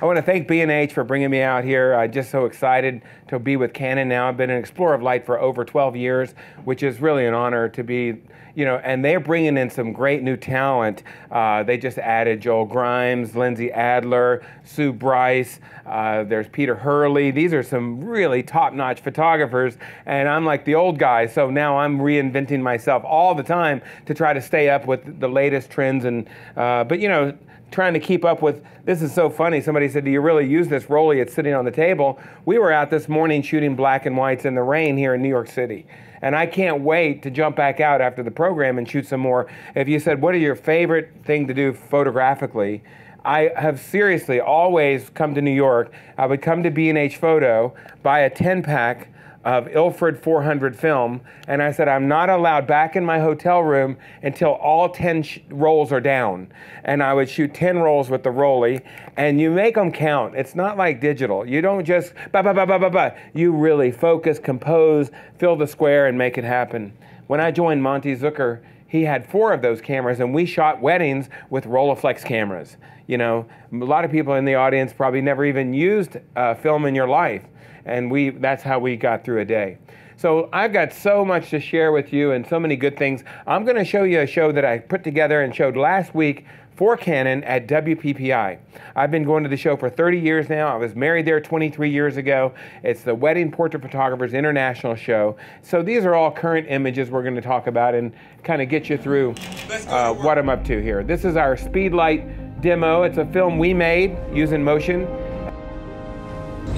I want to thank B&H for bringing me out here. I'm just so excited to be with Canon now. I've been an Explorer of Light for over 12 years, which is really an honor to be, and they're bringing in some great new talent. They just added Joel Grimes, Lindsay Adler, Sue Bryce, there's Peter Hurley. These are some really top-notch photographers, and I'm like the old guy, so now I'm reinventing myself all the time to try to stay up with the latest trends, and but trying to keep up with, this is so funny, somebody said, do you really use this Rolly? It's sitting on the table. We were out this morning shooting black and whites in the rain here in New York City. And I can't wait to jump back out after the program and shoot some more. If you said, what are your favorite thing to do photographically? I have seriously always come to New York. I would come to B&H Photo, buy a 10-pack of Ilford 400 film, and I said, I'm not allowed back in my hotel room until all 10 rolls are down. And I would shoot 10 rolls with the Rolly, and you make them count. It's not like digital. You don't just, You really focus, compose, fill the square, and make it happen. When I joined Monty Zucker, he had 4 of those cameras, and we shot weddings with Rolleiflex cameras. A lot of people in the audience probably never even used film in your life. And that's how we got through a day. So I've got so much to share with you and so many good things. I'm going to show you a show that I put together and showed last week for Canon at WPPI. I've been going to the show for 30 years now. I was married there 23 years ago. It's the Wedding Portrait Photographers International Show. So these are all current images we're going to talk about and kind of get you through what I'm up to here. This is our Speedlight demo. It's a film we made using motion.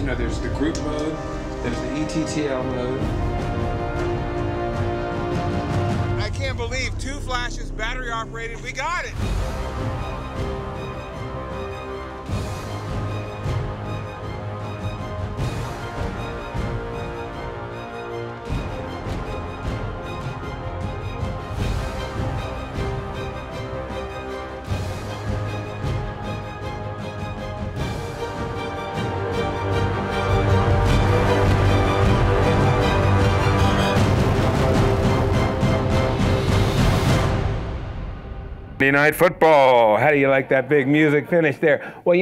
There's the group mode, there's the ETTL mode. I can't believe 2 flashes, battery operated, we got it! Monday Night Football. How do you like that big music finish there? Well,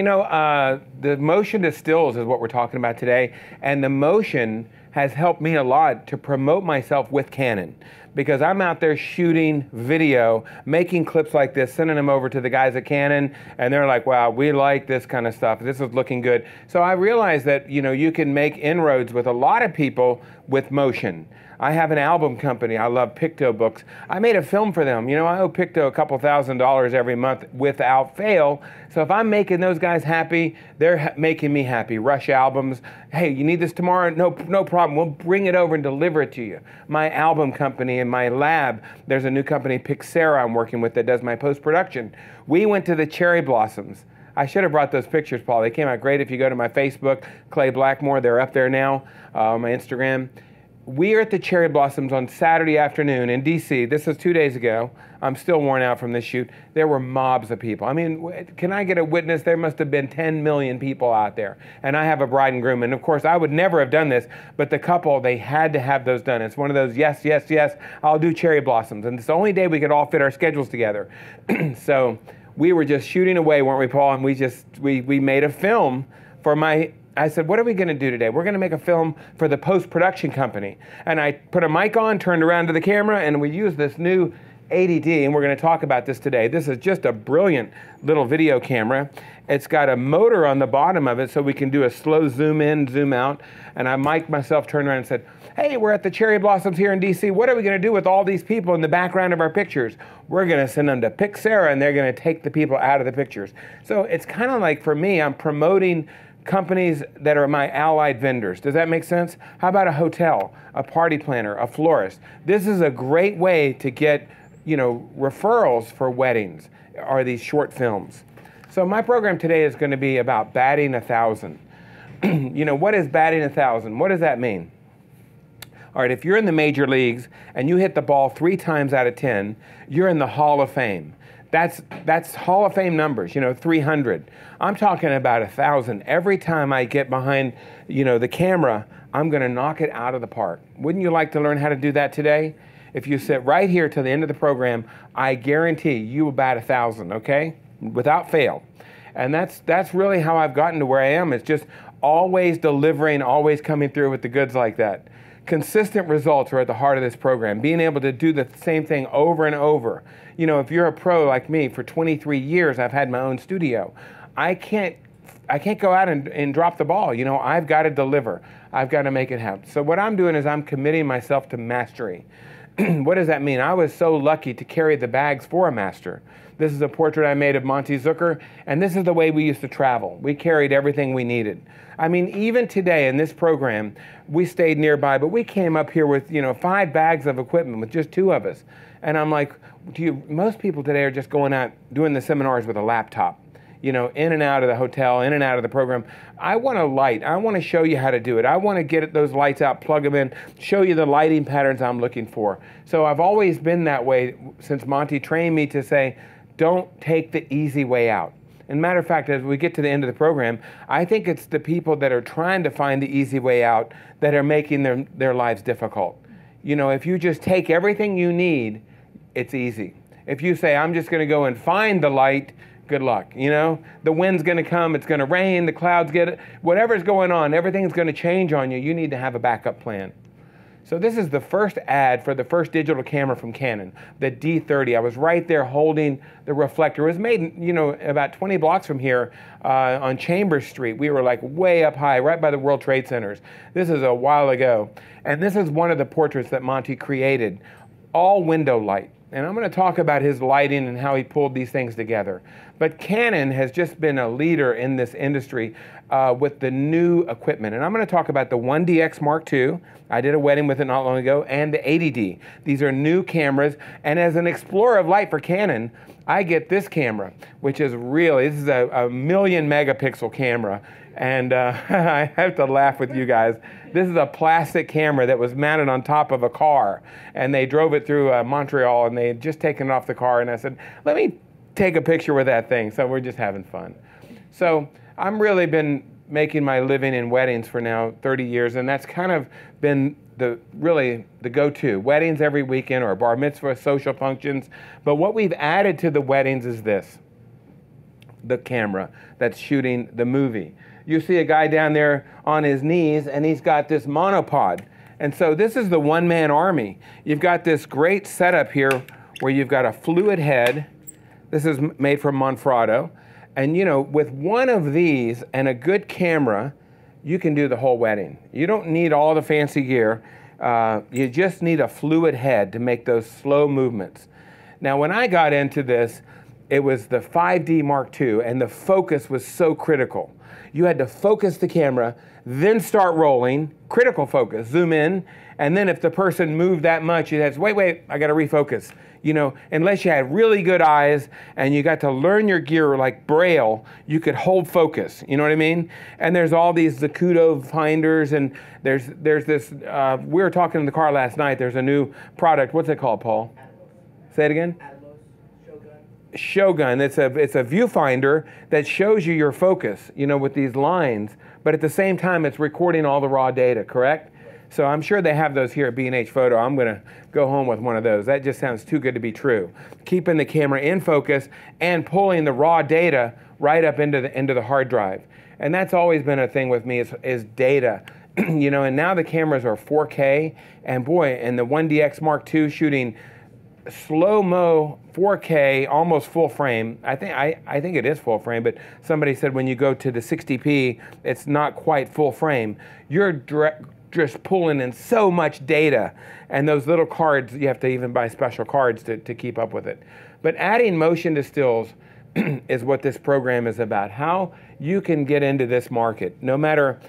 the motion to stills is what we're talking about today, and the motion has helped me a lot to promote myself with Canon, because I'm out there shooting video, making clips like this, sending them over to the guys at Canon, and they're like, wow, we like this kind of stuff. This is looking good. So I realized that, you can make inroads with a lot of people with motion. I have an album company. I love Picto books. I made a film for them. I owe Picto a couple $1,000s every month without fail. So if I'm making those guys happy, they're making me happy. Rush Albums. Hey, you need this tomorrow? No problem. We'll bring it over and deliver it to you. My album company in my lab, there's a new company, Pixera, I'm working with that does my post-production. We went to the cherry blossoms. I should have brought those pictures, Paul. They came out great. If you go to my Facebook, Clay Blackmore, they're up there now, my Instagram. We are at the cherry blossoms on Saturday afternoon in DC. This was 2 days ago. I'm still worn out from this shoot. There were mobs of people. I mean, can I get a witness? There must have been 10 million people out there. And I have a bride and groom. And of course, I would never have done this, but the couple, they had to have those done. It's one of those, yes, yes, yes, I'll do cherry blossoms. And it's the only day we could all fit our schedules together. So we were just shooting away, weren't we, Paul? And we made a film for I said, what are we going to do today? We're going to make a film for the post-production company. And I put a mic on, turned around to the camera, and we used this new 80D, and we're going to talk about this today. This is just a brilliant little video camera. It's got a motor on the bottom of it so we can do a slow zoom in, zoom out. And I mic'd myself, turned around and said, hey, we're at the cherry blossoms here in DC. What are we going to do with all these people in the background of our pictures? We're going to send them to Pixera, and they're going to take the people out of the pictures. So it's kind of like, for me, I'm promoting companies that are my allied vendors. Does that make sense? How about a hotel, a party planner, a florist? This is a great way to get, referrals for weddings, are these short films. So my program today is going to be about batting 1,000. What is batting 1,000? What does that mean? All right, if you're in the major leagues and you hit the ball 3 times out of 10, you're in the Hall of Fame. That's Hall of Fame numbers, 300. I'm talking about 1,000. Every time I get behind, the camera, I'm going to knock it out of the park. Wouldn't you like to learn how to do that today? If you sit right here till the end of the program, I guarantee you will bat 1,000, okay? Without fail. And that's really how I've gotten to where I am. It's just always delivering, always coming through with the goods like that. Consistent results are at the heart of this program. Being able to do the same thing over and over. You know, if you're a pro like me, for 23 years I've had my own studio. I can't go out and drop the ball. You know, I've got to deliver. I've got to make it happen. So what I'm doing is I'm committing myself to mastery. What does that mean? I was so lucky to carry the bags for a master. This is a portrait I made of Monty Zucker, and this is the way we used to travel. We carried everything we needed. I mean, even today in this program, we stayed nearby, but we came up here with, 5 bags of equipment with just 2 of us. And I'm like, most people today are just going out doing the seminars with a laptop, in and out of the hotel, in and out of the program. I want a light. I want to show you how to do it. I want to get those lights out, plug them in, show you the lighting patterns I'm looking for. So I've always been that way since Monty trained me to say, don't take the easy way out. And matter of fact, as we get to the end of the program, I think it's the people that are trying to find the easy way out that are making their lives difficult. If you just take everything you need, it's easy. If you say, I'm just going to go and find the light, good luck. The wind's going to come, it's going to rain, the clouds get it. Whatever's going on, everything's going to change on you. You need to have a backup plan. So this is the first ad for the first digital camera from Canon, the D30. I was right there holding the reflector. It was made, about 20 blocks from here on Chambers Street. We were like way up high, right by the World Trade Centers. This is a while ago. And this is one of the portraits that Monty created, all window light. And I'm going to talk about his lighting and how he pulled these things together. But Canon has just been a leader in this industry with the new equipment. And I'm going to talk about the 1DX Mark II. I did a wedding with it not long ago, and the 80D. These are new cameras. And as an Explorer of Light for Canon, I get this camera, which is really, this is a 1,000,000 megapixel camera. And I have to laugh with you guys. This is a plastic camera that was mounted on top of a car. And they drove it through Montreal, and they had just taken it off the car. And I said, let me take a picture with that thing. So we're just having fun. So I've really been making my living in weddings for now 30 years. And that's kind of been really the go-to. Weddings every weekend, or bar mitzvah, social functions. But what we've added to the weddings is this, the camera that's shooting the movie. You see a guy down there on his knees, and he's got this monopod. And so this is the one-man army. You've got this great setup here where you've got a fluid head. This is made from Monfrado. And with one of these and a good camera, you can do the whole wedding. You don't need all the fancy gear. You just need a fluid head to make those slow movements. Now, when I got into this, it was the 5D Mark II, and the focus was so critical. You had to focus the camera, then start rolling, critical focus, zoom in, and then if the person moved that much, you had to, wait, I got to refocus. Unless you had really good eyes and you got to learn your gear like Braille, you could hold focus, you know what I mean? And there's all these Zacuto finders, and there's this, we were talking in the car last night, there's a new product, what's it called, Paul? Say it again? Shogun. It's a viewfinder that shows you your focus, with these lines, but at the same time it's recording all the raw data, correct? So I'm sure they have those here at B&H Photo. I'm going to go home with one of those. That just sounds too good to be true. Keeping the camera in focus and pulling the raw data right up into the hard drive. And that's always been a thing with me is data. And now the cameras are 4K, and boy, and the 1DX Mark II shooting slow-mo 4K, almost full frame. I think it is full frame, but somebody said when you go to the 60p, it's not quite full frame. You're just pulling in so much data, and those little cards, you have to even buy special cards to keep up with it. But adding motion to stills is what this program is about. How you can get into this market, no matter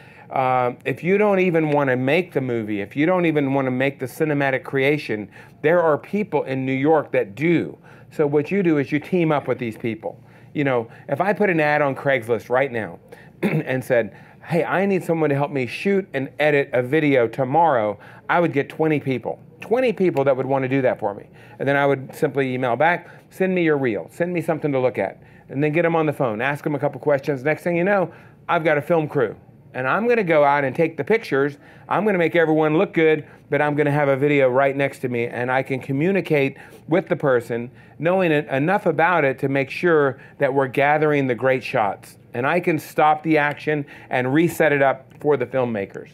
if you don't even want to make the movie, if you don't even want to make the cinematic creation, there are people in New York that do. So what you do is you team up with these people. If I put an ad on Craigslist right now and said, hey, I need someone to help me shoot and edit a video tomorrow, I would get 20 people. 20 people that would want to do that for me. And then I would simply email back, send me your reel, send me something to look at, and then get them on the phone, ask them a couple questions. Next thing you know, I've got a film crew. And I'm going to go out and take the pictures. I'm going to make everyone look good, but I'm going to have a video right next to me, and I can communicate with the person, knowing enough about it to make sure that we're gathering the great shots. And I can stop the action and reset it up for the filmmakers.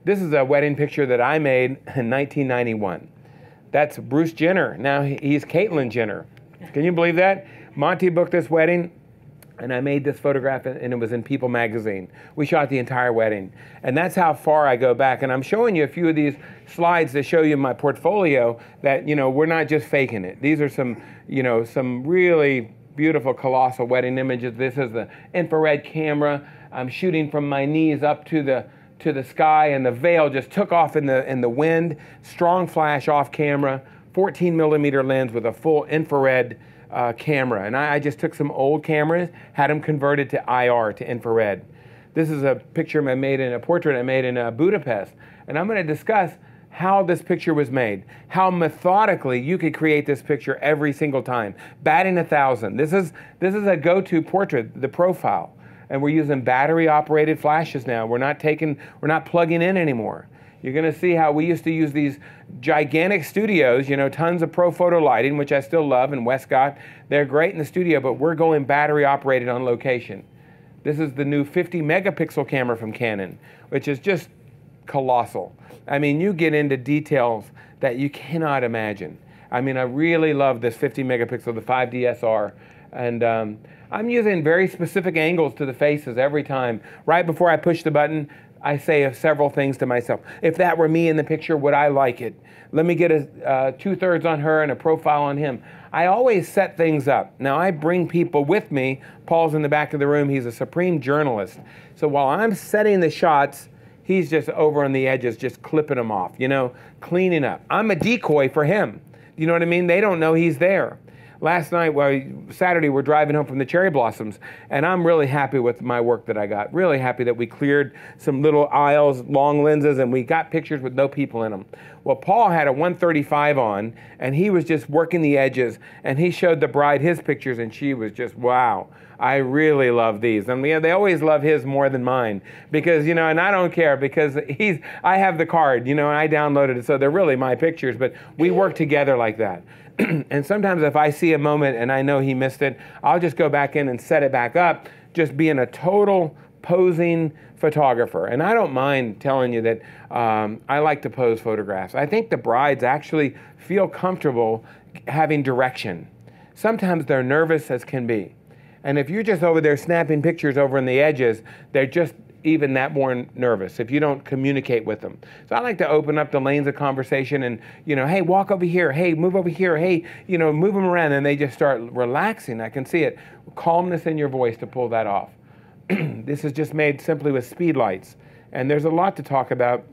This is a wedding picture that I made in 1991. That's Bruce Jenner. Now he's Caitlyn Jenner. Can you believe that? Monty booked this wedding, and I made this photograph, and it was in People magazine. We shot the entire wedding. And that's how far I go back. And I'm showing you a few of these slides to show you my portfolio that, you know, we're not just faking it. These are some, you know, some really beautiful, colossal wedding images. This is the infrared camera. I'm shooting from my knees up to the sky, and the veil just took off in the wind. Strong flash off camera, 14 millimeter lens with a full infrared camera. And I just took some old cameras, had them converted to IR, to infrared. This is a picture I made in a portrait I made in Budapest. And I'm going to discuss how this picture was made, how methodically you could create this picture every single time, batting 1,000. This is a go-to portrait, the profile. And we're using battery-operated flashes now. We're not plugging in anymore. You're going to see how we used to use these gigantic studios, you know, tons of pro photo lighting, which I still love, in Westcott. They're great in the studio, but we're going battery-operated on location. This is the new 50 megapixel camera from Canon, which is just colossal. I mean, you get into details that you cannot imagine. I mean, I really love this 50 megapixel, the 5 DSLR. And I'm using very specific angles to the faces every time. Right before I push the button, I say several things to myself. If that were me in the picture, would I like it? Let me get a 2/3 on her and a profile on him. I always set things up. Now, I bring people with me. Paul's in the back of the room. He's a supreme journalist. So while I'm setting the shots, he's just over on the edges, just clipping them off, you know, cleaning up. I'm a decoy for him. You know what I mean? They don't know he's there. Last night, Saturday, we're driving home from the cherry blossoms, and I'm really happy with my work that I got. Really happy that we cleared some little aisles, long lenses, and we got pictures with no people in them. Well, Paul had a 135 on, and he was just working the edges, and he showed the bride his pictures, and she was just, wow. I really love these. And they always love his more than mine because, you know, and I don't care because I have the card, you know, and I downloaded it, so they're really my pictures, but we work together like that. And sometimes if I see a moment and I know he missed it, I'll just go back in and set it back up, just being a total posing photographer. And I don't mind telling you that I like to pose photographs. I think the brides actually feel comfortable having direction. Sometimes they're nervous as can be. And if you're just over there snapping pictures over on the edges, they're just even that more nervous if you don't communicate with them. So I like to open up the lanes of conversation and, you know, hey, walk over here. Hey, move over here. Hey, you know, move them around. And they just start relaxing. I can see it. Calmness in your voice to pull that off. This is just made simply with speed lights. And there's a lot to talk about.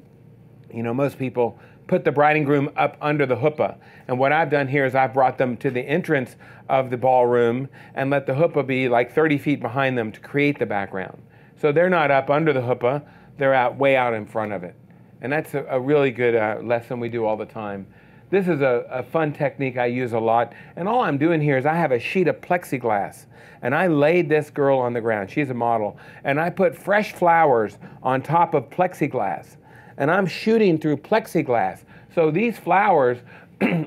You know, most people put the bride and groom up under the huppah. And what I've done here is I've brought them to the entrance of the ballroom and let the huppah be like 30 feet behind them to create the background. So they're not up under the huppah, they're way out in front of it. And that's a really good lesson we do all the time. This is a fun technique I use a lot. And all I'm doing here is I have a sheet of plexiglass. And I laid this girl on the ground. She's a model. And I put fresh flowers on top of plexiglass. And I'm shooting through plexiglass. So these flowers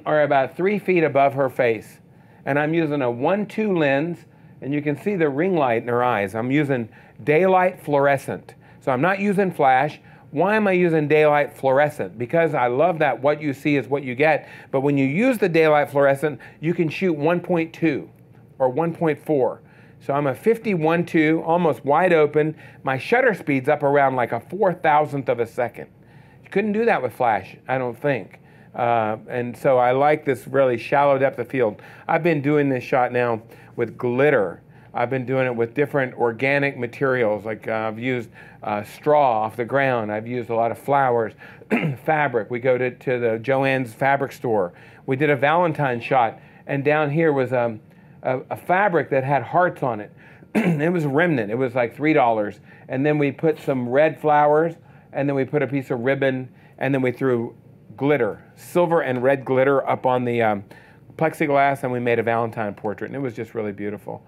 are about 3 feet above her face. And I'm using a 1.2 lens. And you can see the ring light in her eyes. I'm using daylight fluorescent. So I'm not using flash. Why am I using daylight fluorescent? Because I love that what you see is what you get. But when you use the daylight fluorescent, you can shoot 1.2 or 1.4. So I'm a 50-1.2, almost wide open. My shutter speed's up around like a 4,000th of a second. You couldn't do that with flash, I don't think. And so I like this really shallow depth of field. I've been doing this shot now with glitter. I've been doing it with different organic materials, like I've used straw off the ground. I've used a lot of flowers, fabric. We go to the Joann's fabric store. We did a Valentine shot, and down here was a fabric that had hearts on it. It was remnant. It was like $3. And then we put some red flowers, and then we put a piece of ribbon, and then we threw glitter, silver and red glitter up on the plexiglass, and we made a Valentine portrait, and it was just really beautiful.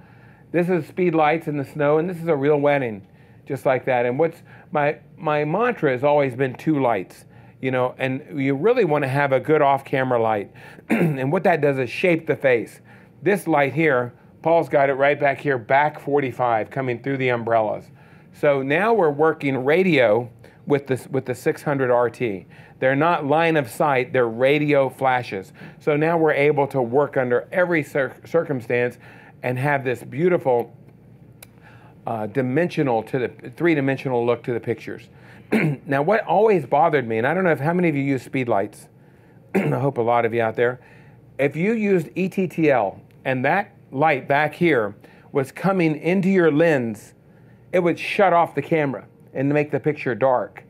This is speed lights in the snow, and this is a real wedding. just like that. And what's my mantra has always been 2 lights, you know, and you really want to have a good off-camera light. And what that does is shape the face. This light here, Paul's got it right back here, back 45, coming through the umbrellas. So now we're working radio with the 600 RT. They're not line of sight, they're radio flashes. So now we're able to work under every circumstance and have this beautiful three-dimensional look to the pictures. Now what always bothered me, and I don't know how many of you use speed lights, I hope a lot of you out there, if you used ETTL and that light back here was coming into your lens, it would shut off the camera and make the picture dark.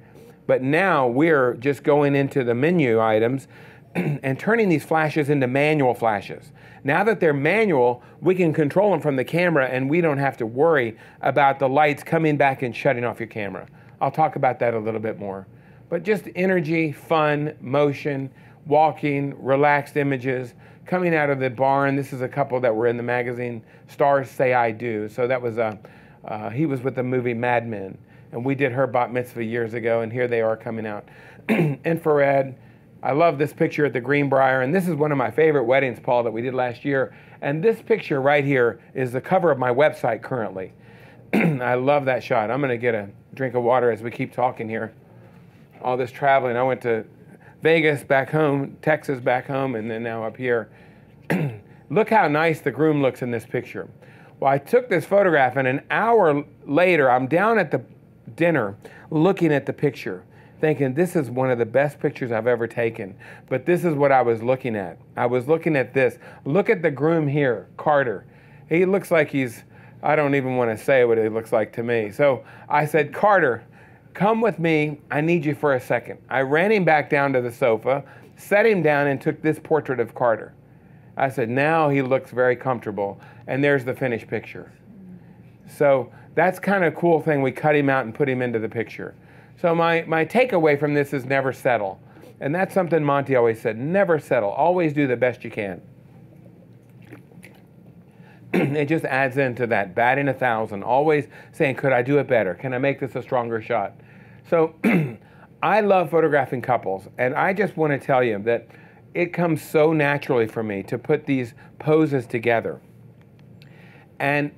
But now we're just going into the menu items and turning these flashes into manual flashes. Now that they're manual, we can control them from the camera and we don't have to worry about the lights coming back and shutting off your camera. I'll talk about that a little bit more. But just energy, fun, motion, walking, relaxed images, coming out of the barn. This is a couple that were in the magazine, Stars Say I Do. So that was he was with the movie Mad Men. And we did her bat mitzvah years ago, and here they are coming out. Infrared. I love this picture at the Greenbrier, and this is one of my favorite weddings, Paul, that we did last year. And this picture right here is the cover of my website currently. I love that shot. I'm going to get a drink of water as we keep talking here. All this traveling. I went to Vegas back home, Texas back home, and then now up here. Look how nice the groom looks in this picture. Well, I took this photograph, and an hour later, I'm down at the dinner looking at the picture, thinking this is one of the best pictures I've ever taken. But this is what I was looking at. I was looking at this. Look at the groom here, Carter. He looks like he's, I don't even want to say what he looks like to me. So I said, Carter, come with me. I need you for a second. I ran him back down to the sofa, set him down, and took this portrait of Carter. I said, now he looks very comfortable. And there's the finished picture. So that's kind of a cool thing. We cut him out and put him into the picture. So my takeaway from this is never settle. And that's something Monty always said, never settle. Always do the best you can. It just adds into that, batting 1,000. Always saying, could I do it better? Can I make this a stronger shot? So I love photographing couples. And I just want to tell you that it comes so naturally for me to put these poses together. And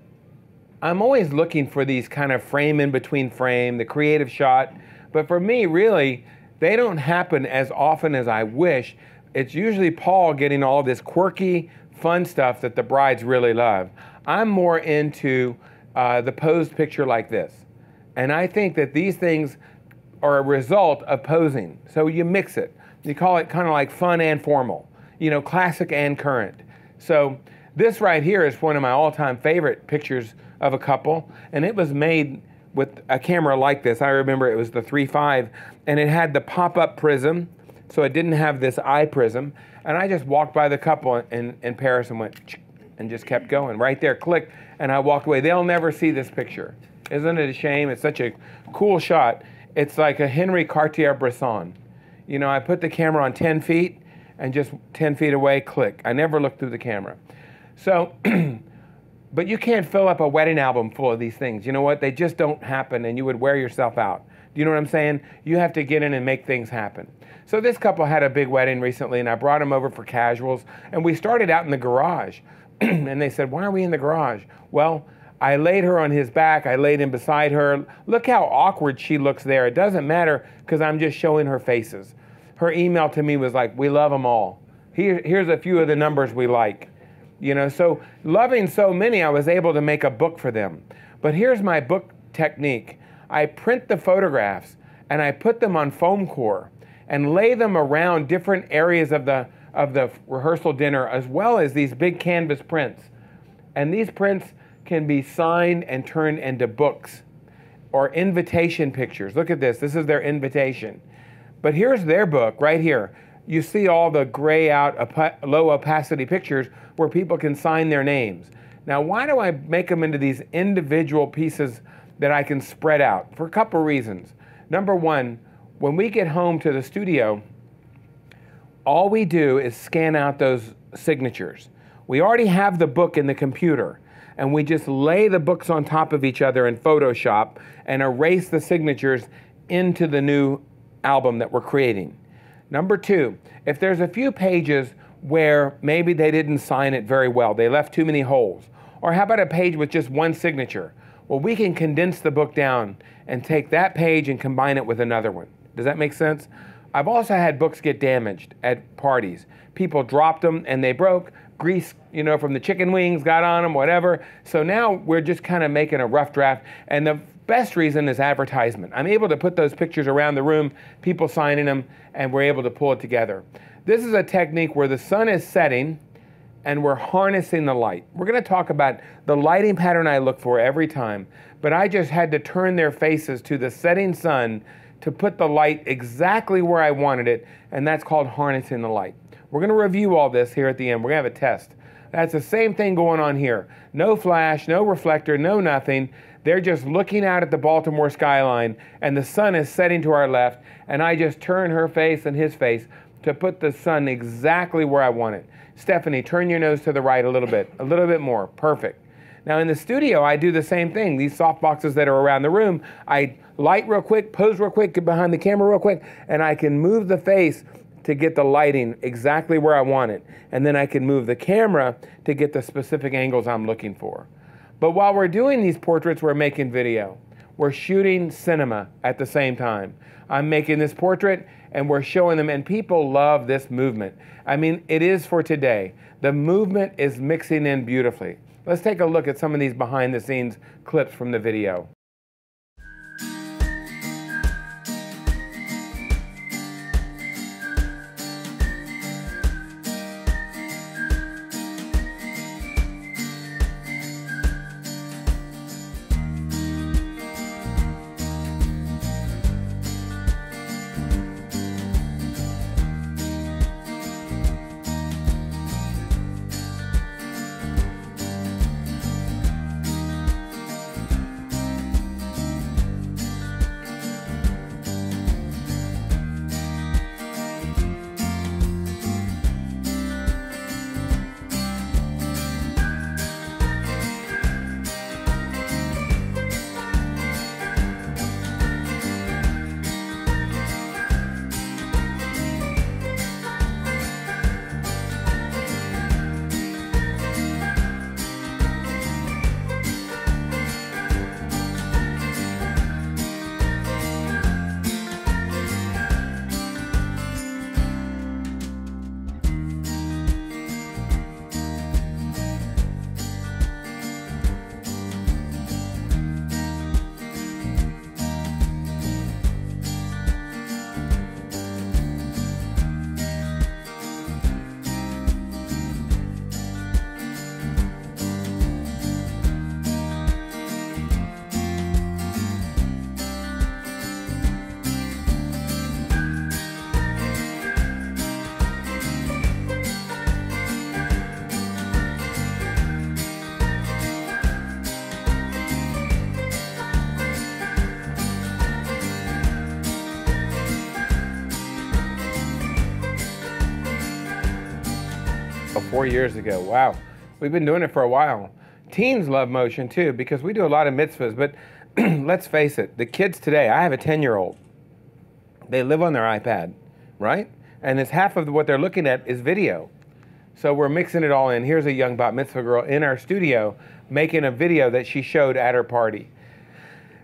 I'm always looking for these kind of frame in between frame, the creative shot. But for me, really, they don't happen as often as I wish. It's usually Paul getting all this quirky, fun stuff that the brides really love. I'm more into the posed picture like this. And I think that these things are a result of posing. So you mix it. You call it kind of like fun and formal, you know, classic and current. So this right here is one of my all-time favorite pictures of a couple, and it was made with a camera like this. I remember it was the 3.5, and it had the pop-up prism, so it didn't have this eye prism. And I just walked by the couple in Paris and went, and just kept going. Right there, click, and I walked away. They'll never see this picture. Isn't it a shame? It's such a cool shot. It's like a Henry Cartier-Bresson. You know, I put the camera on 10 feet, and just 10 feet away, click. I never looked through the camera. So, but you can't fill up a wedding album full of these things. You know what? They just don't happen, and you would wear yourself out. Do you know what I'm saying? You have to get in and make things happen. So this couple had a big wedding recently, and I brought them over for casuals, and we started out in the garage. And they said, why are we in the garage? Well, I laid her on his back. I laid him beside her. Look how awkward she looks there. It doesn't matter because I'm just showing her faces. Her email to me was like, we love them all. Here's a few of the numbers we like. You know, so loving so many, I was able to make a book for them. But here's my book technique. I print the photographs and I put them on foam core and lay them around different areas of the rehearsal dinner, as well as these big canvas prints. And these prints can be signed and turned into books or invitation pictures. Look at this. This is their invitation. But here's their book right here. You see all the gray out, low opacity pictures where people can sign their names. Now, why do I make them into these individual pieces that I can spread out? For a couple reasons. Number one, when we get home to the studio, all we do is scan out those signatures. We already have the book in the computer. and we just lay the books on top of each other in Photoshop and erase the signatures into the new album that we're creating. Number two, if there's a few pages where maybe they didn't sign it very well, they left too many holes, or how about a page with just one signature? Well, we can condense the book down and take that page and combine it with another one. Does that make sense? I've also had books get damaged at parties. People dropped them and they broke. Grease, you know, from the chicken wings got on them, whatever. So now we're just kind of making a rough draft. And the best reason is advertisement. I'm able to put those pictures around the room, people signing them, and we're able to pull it together. This is a technique where the sun is setting and we're harnessing the light. We're going to talk about the lighting pattern I look for every time, but I just had to turn their faces to the setting sun to put the light exactly where I wanted it, and that's called harnessing the light. We're going to review all this here at the end. We're going to have a test. That's the same thing going on here. No flash, no reflector, no nothing. They're just looking out at the Baltimore skyline, and the sun is setting to our left, and I just turn her face and his face to put the sun exactly where I want it. Stephanie, turn your nose to the right a little bit more. Perfect. Now in the studio, I do the same thing. These soft boxes that are around the room, I light real quick, pose real quick, get behind the camera real quick, and I can move the face to get the lighting exactly where I want it. And then I can move the camera to get the specific angles I'm looking for. But while we're doing these portraits, we're making video. We're shooting cinema at the same time. I'm making this portrait and we're showing them, and people love this movement. I mean, it is for today. The movement is mixing in beautifully. Let's take a look at some of these behind the scenes clips from the video. Oh, 4 years ago. Wow. We've been doing it for a while. Teens love motion too because we do a lot of mitzvahs, but let's face it, the kids today, I have a 10-year-old. They live on their iPad, right? And it's half of what they're looking at is video. So we're mixing it all in. Here's a young bat mitzvah girl in our studio making a video that she showed at her party.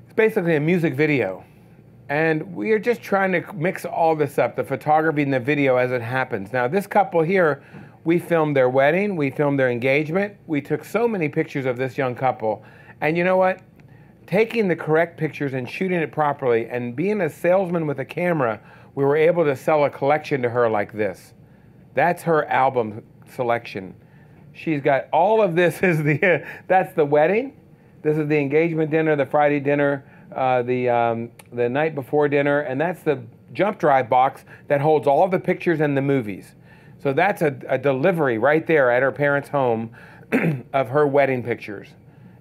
It's basically a music video. And we are just trying to mix all this up, the photography and the video as it happens. Now this couple here, we filmed their wedding, we filmed their engagement. We took so many pictures of this young couple. And you know what? Taking the correct pictures and shooting it properly and being a salesman with a camera, we were able to sell a collection to her like this. That's her album selection. She's got all of this that's the wedding. This is the engagement dinner, the Friday dinner, the night before dinner, and that's the jump drive box that holds all the pictures and the movies. So that's a delivery right there at her parents' home of her wedding pictures.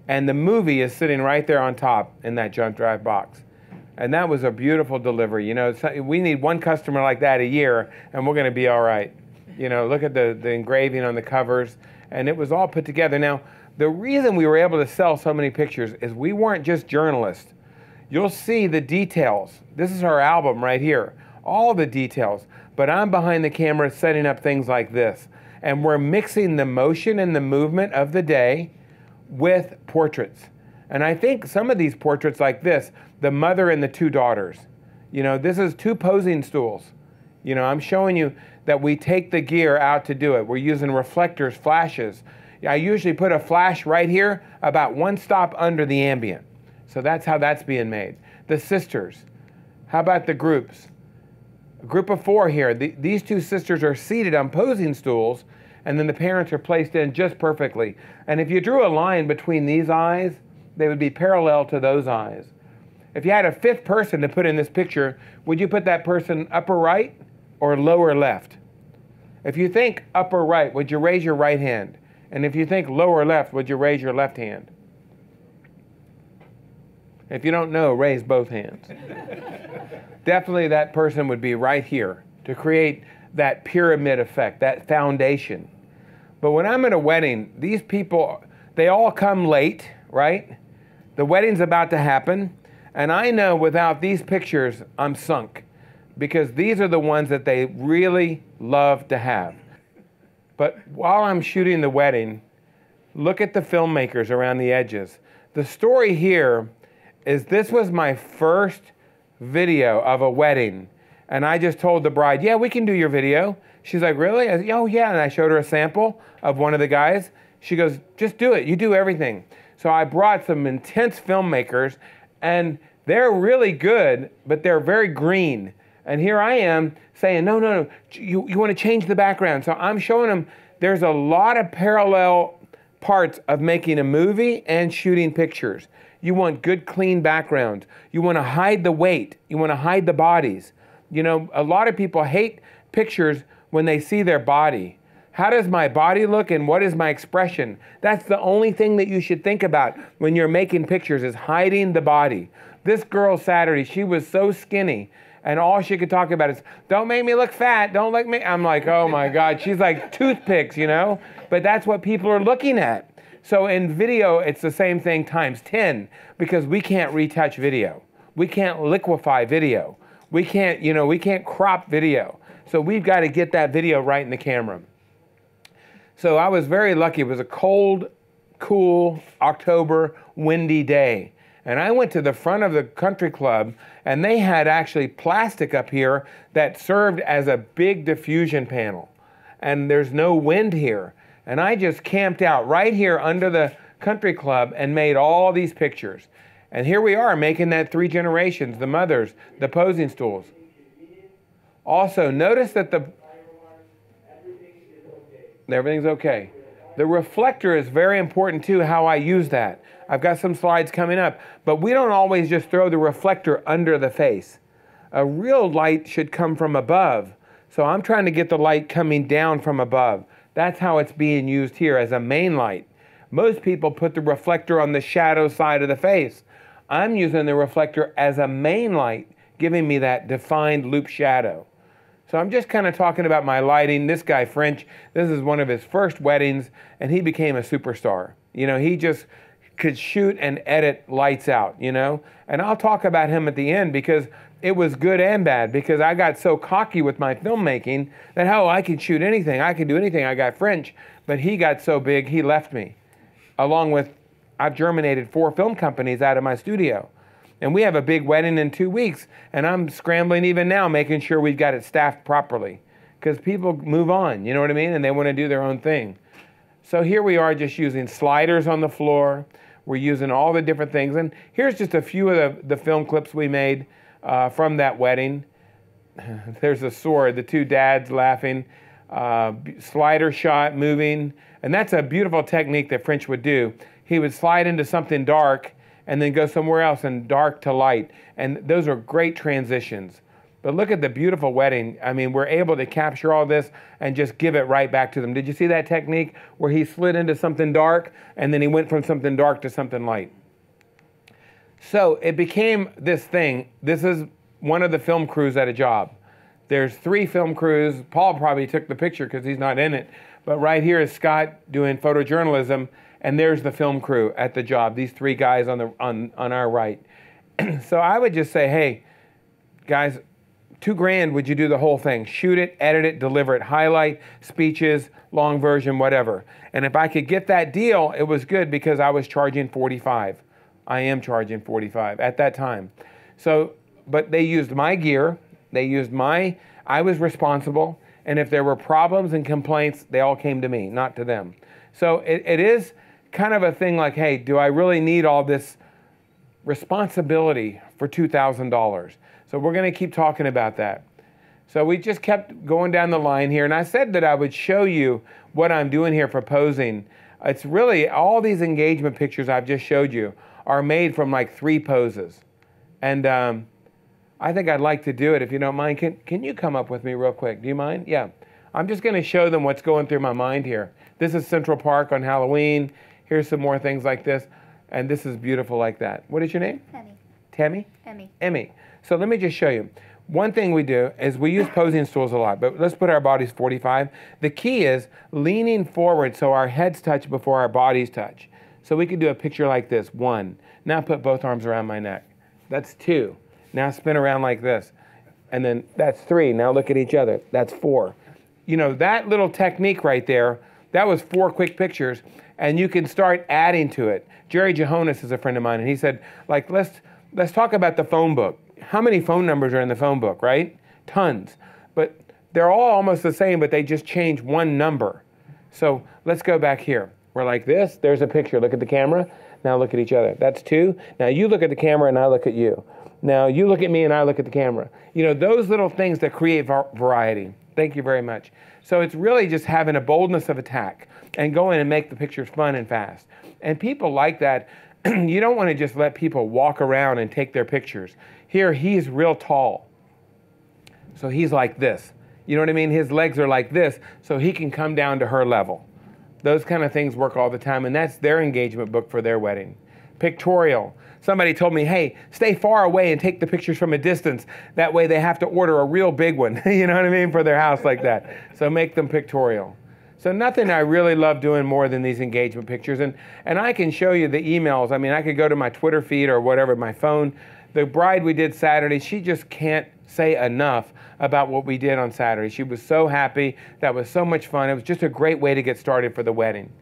And the movie is sitting right there on top in that jump drive box. And that was a beautiful delivery. You know, we need one customer like that a year and we're going to be all right. You know, look at the engraving on the covers, and it was all put together. Now, The reason we were able to sell so many pictures is we weren't just journalists. You'll see the details. This is our album right here, all the details. But I'm behind the camera setting up things like this. And we're mixing the motion and the movement of the day with portraits. And I think some of these portraits like this, the mother and the two daughters, you know, this is 2 posing stools. You know, I'm showing you that we take the gear out to do it. We're using reflectors, flashes. I usually put a flash right here about 1 stop under the ambient. So that's how that's being made. The sisters. How about the groups? A group of 4 here. These 2 sisters are seated on posing stools, and then the parents are placed in just perfectly. And if you drew a line between these eyes, they would be parallel to those eyes. If you had a 5th person to put in this picture, would you put that person upper right or lower left? If you think upper right, would you raise your right hand? And if you think lower left, would you raise your left hand? If you don't know, raise both hands. Definitely that person would be right here to create that pyramid effect, that foundation. But when I'm at a wedding, these people, they all come late, right? The wedding's about to happen, and I know without these pictures, I'm sunk, because these are the ones that they really love to have. But while I'm shooting the wedding, look at the filmmakers around the edges. The story here is this was my first video of a wedding. And I just told the bride, yeah, we can do your video. She's like, really? I said, oh, yeah. And I showed her a sample of one of the guys. She goes, just do it. You do everything. So I brought some intense filmmakers, and they're really good, but they're very green. And here I am saying, no, you want to change the background. So I'm showing them there's a lot of parallel parts of making a movie and shooting pictures. You want good, clean backgrounds. You want to hide the weight. You want to hide the bodies. You know, a lot of people hate pictures when they see their body. How does my body look and what is my expression? That's the only thing that you should think about when you're making pictures, is hiding the body. This girl Saturday, she was so skinny, and all she could talk about is, don't make me look fat, don't make me. I'm like, oh my God, she's like toothpicks, you know? But that's what people are looking at. So in video, it's the same thing times 10, because we can't retouch video. We can't liquefy video. We can't, you know, we can't crop video. So we've got to get that video right in the camera. So I was very lucky. It was a cold, cool, October, windy day. And I went to the front of the country club, and they had actually plastic up here that served as a big diffusion panel. And there's no wind here. And I just camped out right here under the country club and made all these pictures. And here we are making that 3 generations, the mothers, the posing stools. Also, notice that everything's okay. The reflector is very important too, how I use that. I've got some slides coming up, but we don't always just throw the reflector under the face. A real light should come from above. So I'm trying to get the light coming down from above. That's how it's being used here as a main light. Most people put the reflector on the shadow side of the face. I'm using the reflector as a main light, giving me that defined loop shadow. So I'm just kind of talking about my lighting. This guy, French, this is one of his first weddings, and he became a superstar. You know, he just could shoot and edit lights out, you know? And I'll talk about him at the end, because it was good and bad, because I got so cocky with my filmmaking that, oh, I can shoot anything, I can do anything. I got French, but he got so big, he left me. Along with, I've germinated 4 film companies out of my studio. And we have a big wedding in 2 weeks, and I'm scrambling even now, making sure we've got it staffed properly. Because people move on, you know what I mean? And they want to do their own thing. So here we are just using sliders on the floor. We're using all the different things. And here's just a few of the film clips we made from that wedding. There's a sword, the 2 dads laughing, slider shot moving. And that's a beautiful technique that French would do. He would slide into something dark and then go somewhere else and dark to light. And those are great transitions. But look at the beautiful wedding. I mean, we're able to capture all this and just give it right back to them. Did you see that technique where he slid into something dark and then he went from something dark to something light? So it became this thing. This is one of the film crews at a job. There's 3 film crews. Paul probably took the picture because he's not in it. But right here is Scott doing photojournalism, And there's the film crew at the job, these three guys on our right. So I would just say, hey, guys, $2,000, would you do the whole thing? Shoot it, edit it, deliver it, highlight, speeches, long version, whatever. And if I could get that deal, it was good because I was charging $45. I am charging $45 at that time. So, but they used my gear, I was responsible, and if there were problems and complaints, they all came to me, not to them. So it is kind of a thing like, hey, do I really need all this responsibility for $2,000? So we're going to keep talking about that. So we just kept going down the line here, and I said that I would show you what I'm doing here for posing. It's really, all these engagement pictures I've just showed you are made from like 3 poses. And I think I'd like to do it if you don't mind. Can you come up with me real quick? Do you mind? Yeah. I'm just going to show them what's going through my mind here. This is Central Park on Halloween. Here's some more things like this. And this is beautiful like that. What is your name? Emmy. Tammy? Emmy. Emmy. So let me just show you. One thing we do is we use posing stools a lot, but let's put our bodies 45. The key is leaning forward so our heads touch before our bodies touch. So we could do a picture like this. 1. Now put both arms around my neck. That's 2. Now spin around like this. And then that's 3. Now look at each other. That's 4. You know, that little technique right there, that was 4 quick pictures, and you can start adding to it. Jerry Johannes is a friend of mine, and he said, like, let's talk about the phone book. How many phone numbers are in the phone book, right? Tons. But they're all almost the same, but they just change one number. So let's go back here. We're like this. There's a picture. Look at the camera. Now look at each other. That's 2. Now you look at the camera and I look at you. Now you look at me and I look at the camera. You know, those little things that create variety. Thank you very much. So it's really just having a boldness of attack and go in and make the pictures fun and fast. And people like that. You don't want to just let people walk around and take their pictures. Here, he's real tall. So he's like this. You know what I mean? His legs are like this, so he can come down to her level. Those kind of things work all the time, and that's their engagement book for their wedding. Pictorial. Somebody told me, hey, stay far away and take the pictures from a distance. That way they have to order a real big one, you know what I mean, for their house like that. So make them pictorial. So nothing I really love doing more than these engagement pictures. And I can show you the emails. I mean, I could go to my Twitter feed or whatever, my phone. The bride we did Saturday, she just can't say enough about what we did on Saturday. She was so happy. That was so much fun. It was just a great way to get started for the wedding.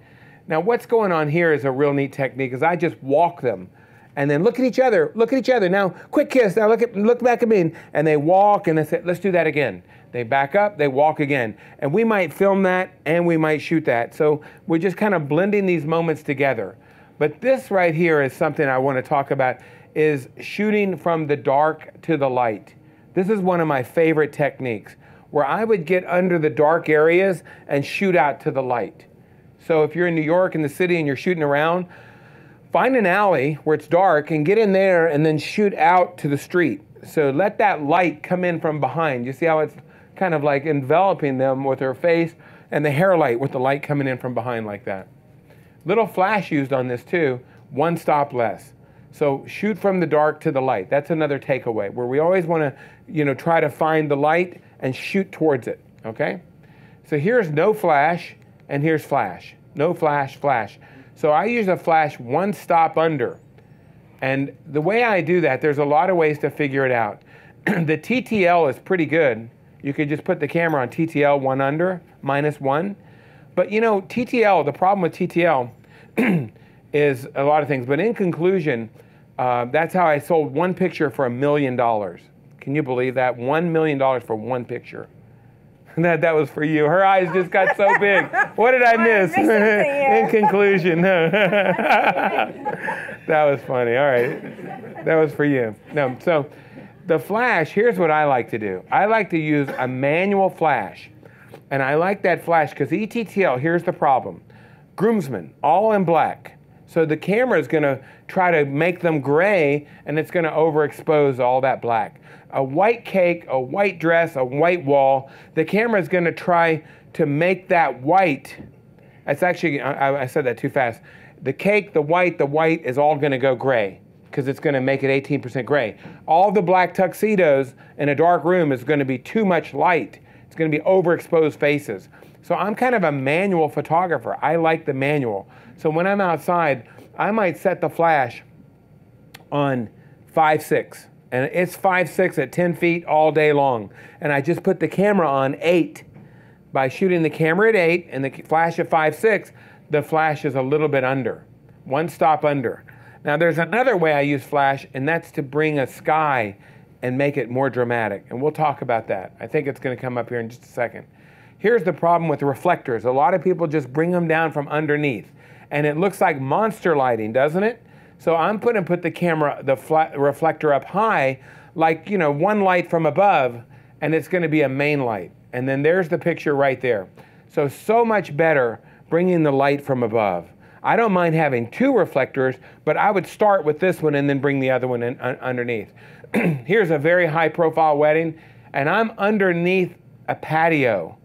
Now, what's going on here is a real neat technique, is I just walk them. And then look at each other. Look at each other. Now, quick kiss. Now look back at me. And they walk, and they say, let's do that again. They back up, they walk again. And we might film that, and we might shoot that. So we're just kind of blending these moments together. But this right here is something I want to talk about, is shooting from the dark to the light. This is one of my favorite techniques, where I would get under the dark areas and shoot out to the light. So if you're in New York in the city and you're shooting around, find an alley where it's dark and get in there and then shoot out to the street. So let that light come in from behind. You see how it's kind of like enveloping them with her face, and the hair light with the light coming in from behind like that. Little flash used on this too, 1 stop less. So shoot from the dark to the light. That's another takeaway, where we always want to, you know, try to find the light and shoot towards it, okay? So here's no flash, and here's flash. No flash, flash. So I use a flash 1 stop under. And the way I do that, there's a lot of ways to figure it out. The TTL is pretty good. You could just put the camera on TTL 1 under, -1. But you know, TTL, the problem with TTL is a lot of things. But in conclusion, that's how I sold 1 picture for $1 million. Can you believe that? $1 million for 1 picture. That was for you. Her eyes just got so big. What did I miss? In conclusion, no. That was funny. All right. That was for you. No, so the flash, here's what I like to do. I like to use a manual flash. And I like that flash because ETTL, here's the problem. Groomsmen, all in black. So the camera is going to try to make them gray, and it's going to overexpose all that black. A white cake, a white dress, a white wall, the camera is going to try to make that white. That's actually, I said that too fast. The cake, the white is all going to go gray because it's going to make it 18% gray. All the black tuxedos in a dark room is going to be too much light. It's going to be overexposed faces. So I'm kind of a manual photographer. I like the manual. So when I'm outside, I might set the flash on 5.6. And it's 5.6 at 10 feet all day long. And I just put the camera on 8. By shooting the camera at 8 and the flash at 5.6, the flash is a little bit under, one stop under. Now there's another way I use flash, and that's to bring a sky and make it more dramatic. And we'll talk about that. I think it's going to come up here in just a second. Here's the problem with reflectors. A lot of people just bring them down from underneath. And it looks like monster lighting, doesn't it? So I'm going to put the camera, the reflector up high, like, you know, one light from above, and it's going to be a main light. And then there's the picture right there. So much better bringing the light from above. I don't mind having 2 reflectors, but I would start with this one and then bring the other one in underneath. Here's a very high profile wedding, and I'm underneath a patio,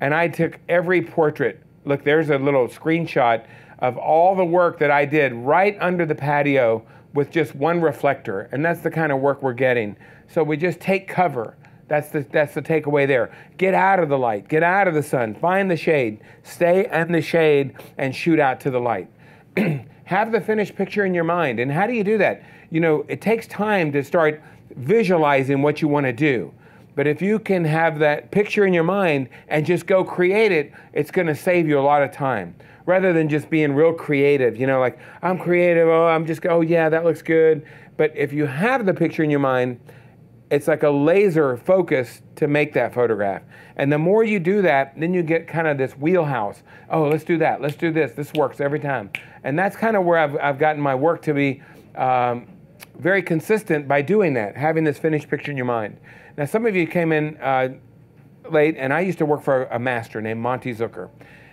and I took every portrait. Look, there's a little screenshot of all the work that I did right under the patio with just one reflector, and that's the kind of work we're getting. So we just take cover. That's the takeaway there. Get out of the light, get out of the sun, find the shade, stay in the shade, and shoot out to the light. Have the finished picture in your mind. And how do you do that? You know, it takes time to start visualizing what you want to do. But if you can have that picture in your mind and just go create it, it's going to save you a lot of time. Rather than just being real creative, you know, like, I'm creative, oh yeah, that looks good. But if you have the picture in your mind, it's like a laser focus to make that photograph. And the more you do that, then you get kind of this wheelhouse. Oh, let's do that, let's do this. This works every time. And that's kind of where I've gotten my work to be very consistent by doing that, having this finished picture in your mind. Now, some of you came in late, and I used to work for a master named Monty Zucker.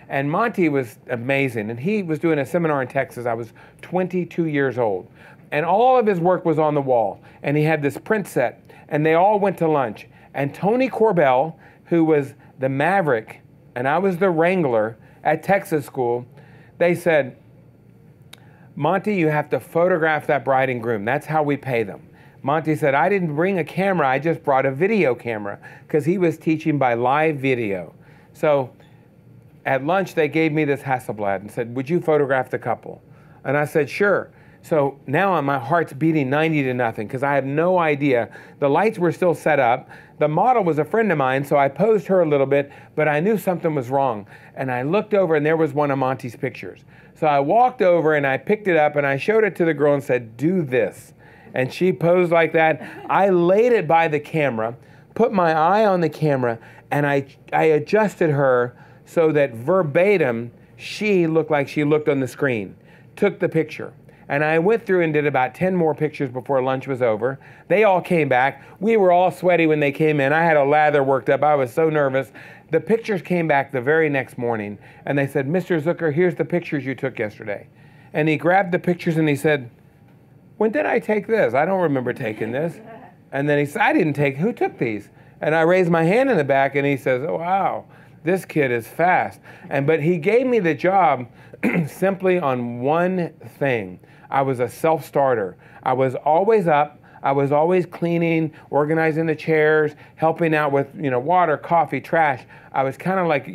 And Monty was amazing, and he was doing a seminar in Texas. I was 22 years old. And all of his work was on the wall. And he had this print set, and they all went to lunch. And Tony Corbell, who was the Maverick, and I was the Wrangler at Texas School, they said, Monty, you have to photograph that bride and groom. That's how we pay them. Monty said, I didn't bring a camera, I just brought a video camera, because he was teaching by live video. So at lunch, they gave me this Hasselblad and said, would you photograph the couple? And I said, sure. So now my heart's beating 90 to nothing because I have no idea. The lights were still set up. The model was a friend of mine, so I posed her a little bit, but I knew something was wrong. And I looked over, and there was one of Monty's pictures. So I walked over, and I picked it up, and I showed it to the girl and said, do this. And she posed like that. I laid it by the camera, put my eye on the camera, and I adjusted her so that verbatim, she looked like she looked on the screen. Took the picture. And I went through and did about 10 more pictures before lunch was over. They all came back. We were all sweaty when they came in. I had a lather worked up. I was so nervous. The pictures came back the very next morning, and they said, Mr. Zucker, here's the pictures you took yesterday. And he grabbed the pictures and he said, when did I take this? I don't remember taking this. And then he said, I didn't take, who took these? And I raised my hand in the back, and he says, oh, wow, this kid is fast. But he gave me the job simply on one thing. I was a self-starter. I was always up. I was always cleaning, organizing the chairs, helping out with, water, coffee, trash. I was kind of like,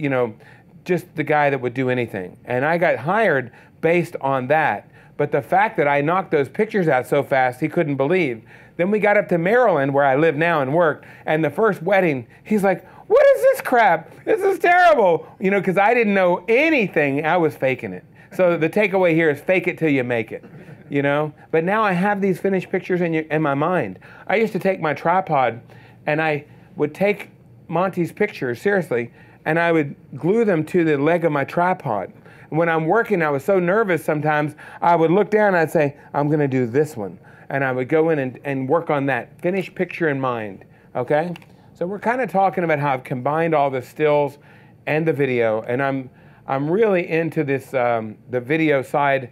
just the guy that would do anything. And I got hired based on that. But the fact that I knocked those pictures out so fast, he couldn't believe. Then we got up to Maryland, where I live now and work, and the first wedding, he's like, what is this crap? This is terrible. Because I didn't know anything. I was faking it. So the takeaway here is fake it till you make it. But now I have these finished pictures in my mind. I used to take my tripod, and I would take Monty's pictures, seriously, and I would glue them to the leg of my tripod. When I'm working, I was so nervous sometimes, I would look down and I'd say, I'm going to do this one. And I would go in and work on that finished picture in mind, okay? So we're kind of talking about how I've combined all the stills and the video, and I'm really into this, the video side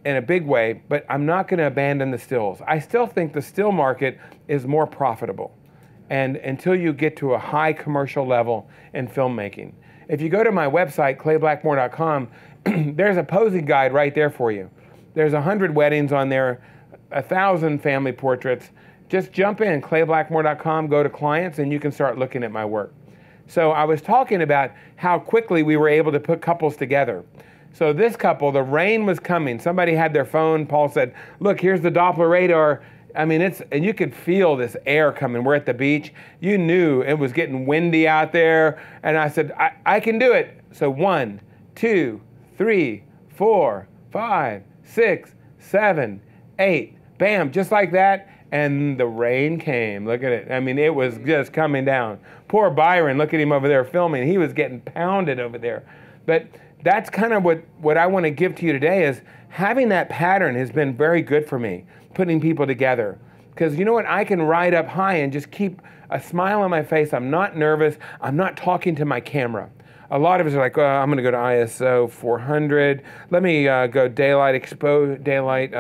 in a big way, but I'm not going to abandon the stills. I still think the still market is more profitable, and until you get to a high commercial level in filmmaking. If you go to my website, clayblackmore.com, there's a posing guide right there for you. There's 100 weddings on there, 1,000 family portraits. Just jump in, clayblackmore.com, go to clients, and you can start looking at my work. So I was talking about how quickly we were able to put couples together. So this couple, the rain was coming. Somebody had their phone. Paul said, look, here's the Doppler radar. I mean, and you could feel this air coming. We're at the beach. You knew it was getting windy out there. And I said, I can do it. So 1, 2, 3, 4, 5, 6, 7, 8. Bam, just like that. And the rain came. Look at it. I mean, it was just coming down. Poor Byron, look at him over there filming. He was getting pounded over there. But that's kind of what I want to give to you today is having that pattern has been very good for me, putting people together. Because you know what? I can ride up high and just keep a smile on my face. I'm not nervous. I'm not talking to my camera. A lot of us are like, oh, I'm going to go to ISO 400. Let me go daylight, daylight.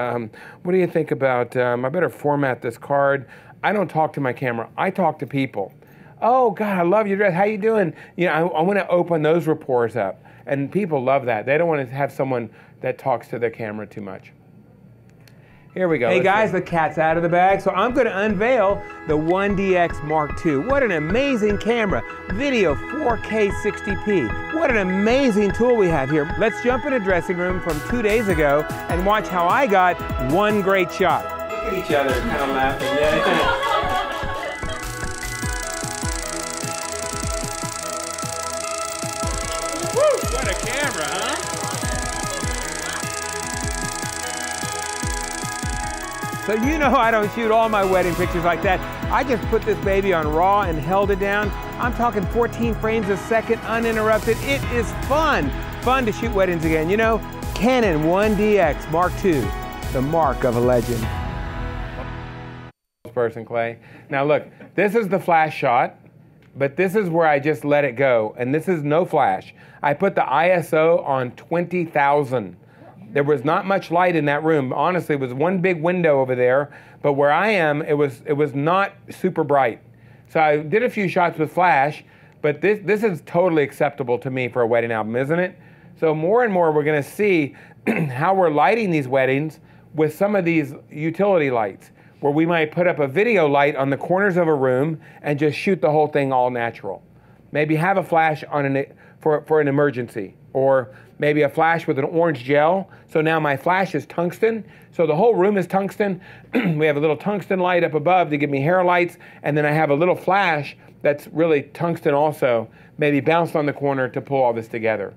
What do you think about, I better format this card. I don't talk to my camera. I talk to people. Oh, God, I love your dress. How you doing? You know, I want to open those rapports up. And people love that. They don't want to have someone that talks to their camera too much. Here we go. Hey guys, the cat's out of the bag, so I'm going to unveil the 1DX Mark II. What an amazing camera. Video 4K 60p. What an amazing tool we have here. Let's jump in a dressing room from 2 days ago and watch how I got one great shot. Look at each other, kind of laughing. Yeah. What a camera, huh? So you know I don't shoot all my wedding pictures like that. I just put this baby on RAW and held it down. I'm talking 14 frames a second, uninterrupted. It is fun. Fun to shoot weddings again. You know, Canon 1DX Mark II, the mark of a legend. Person, Clay. Now look, this is the flash shot. But this is where I just let it go, and this is no flash. I put the ISO on 20,000. There was not much light in that room. Honestly, it was one big window over there, but where I am, it was not super bright. So I did a few shots with flash, but this is totally acceptable to me for a wedding album, isn't it? So more and more we're gonna see how we're lighting these weddings with some of these utility lights, where we might put up a video light on the corners of a room and just shoot the whole thing all natural. Maybe have a flash on for an emergency, or maybe a flash with an orange gel. So now my flash is tungsten, so the whole room is tungsten. We have a little tungsten light up above to give me hair lights, and then I have a little flash that's really tungsten also, maybe bounced on the corner to pull all this together.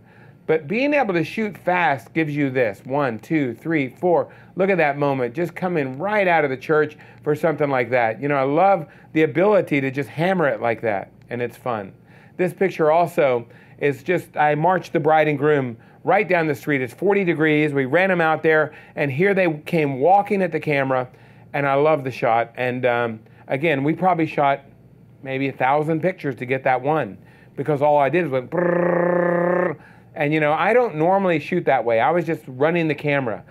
But being able to shoot fast gives you this. 1, 2, 3, 4. Look at that moment, just coming right out of the church for something like that. You know, I love the ability to just hammer it like that, and it's fun. This picture also is just, I marched the bride and groom right down the street. It's 40 degrees. We ran them out there, and here they came walking at the camera, and I love the shot. And again, we probably shot maybe 1,000 pictures to get that one, because all I did was went brrrr. And you know, I don't normally shoot that way. I was just running the camera.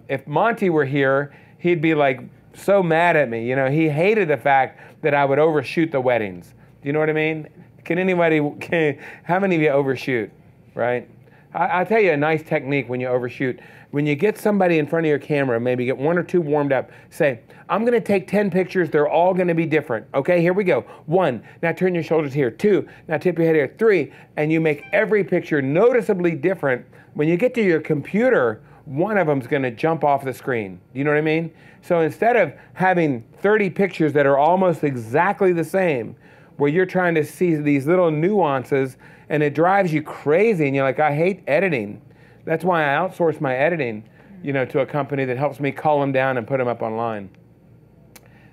If Monty were here, he'd be like so mad at me. You know, he hated the fact that I would overshoot the weddings. Do you know what I mean? How many of you overshoot, right? I'll tell you a nice technique when you overshoot. When you get somebody in front of your camera, maybe get 1 or 2 warmed up, say, I'm gonna take 10 pictures, they're all gonna be different. Okay, here we go. 1, now turn your shoulders here. 2, now tip your head here. 3, and you make every picture noticeably different. When you get to your computer, one of them's gonna jump off the screen. Do you know what I mean? So instead of having 30 pictures that are almost exactly the same, where you're trying to see these little nuances, and it drives you crazy, and you're like, I hate editing. That's why I outsource my editing, you know, to a company that helps me cull them down and put them up online.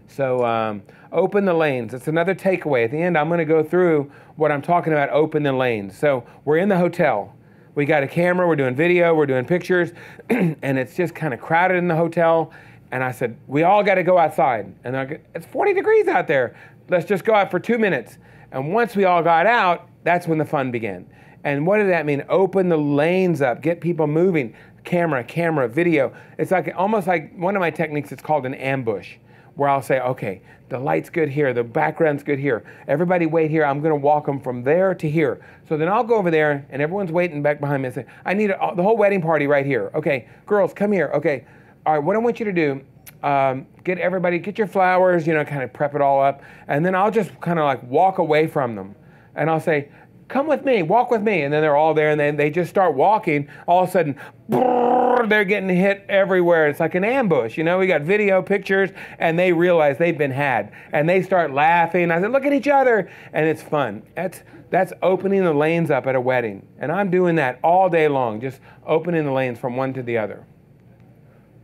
So open the lanes. It's another takeaway. At the end, I'm going to go through what I'm talking about, open the lanes. So we're in the hotel. We got a camera, we're doing video, we're doing pictures, and it's just kind of crowded in the hotel. And I said, we all got to go outside. And it's 40 degrees out there. Let's just go out for 2 minutes. And once we all got out, that's when the fun began. And what did that mean? Open the lanes up, get people moving. Camera, video. It's like almost like one of my techniques, it's called an ambush, where I'll say, okay, the light's good here, the background's good here. Everybody wait here, I'm gonna walk them from there to here. So then I'll go over there and everyone's waiting back behind me and say, I need the whole wedding party right here. Okay, girls, come here. Okay, all right, what I want you to do, get your flowers, you know, kind of prep it all up, and then I'll just kind of like walk away from them. and I'll say, come with me, walk with me. And then they're all there, and then they just start walking. All of a sudden, brrr, they're getting hit everywhere. It's like an ambush, you know? We got video, pictures, and they realize they've been had. And they start laughing. I said, look at each other. And it's fun. That's opening the lanes up at a wedding. And I'm doing that all day long, just opening the lanes from one to the other.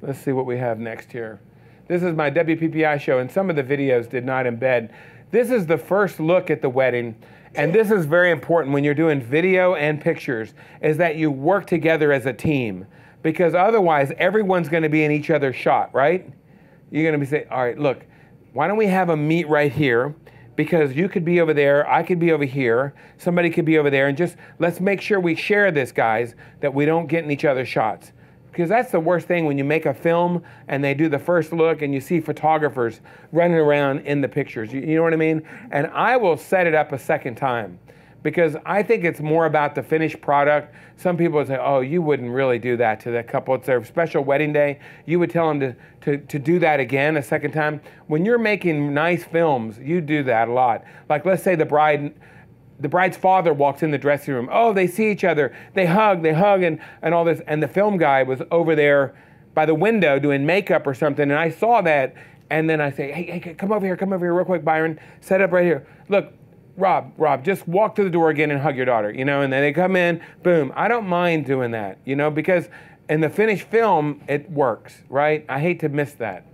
Let's see what we have next here. This is my WPPI show, and some of the videos did not embed. This is the first look at the wedding. And this is very important when you're doing video and pictures, is that you work together as a team. Because otherwise, everyone's going to be in each other's shot, right? You're going to be saying, all right, look, why don't we have a meet right here? Because you could be over there, I could be over here, somebody could be over there, and just let's make sure we share this, guys, that we don't get in each other's shots. Because that's the worst thing when you make a film and they do the first look and you see photographers running around in the pictures. You know what I mean? And I will set it up a second time because I think it's more about the finished product. Some people would say, oh, you wouldn't really do that to that couple. It's their special wedding day. You would tell them to do that again a second time. When you're making nice films, you do that a lot. Like let's say the bride's father walks in the dressing room. Oh, they see each other. They hug, and all this. And the film guy was over there by the window doing makeup or something. And I saw that. And then I say, hey, come over here real quick, Byron. Set up right here. Look, Rob, just walk to the door again and hug your daughter, you know? And then they come in, boom. I don't mind doing that, you know, because in the finished film, it works, right? I hate to miss that.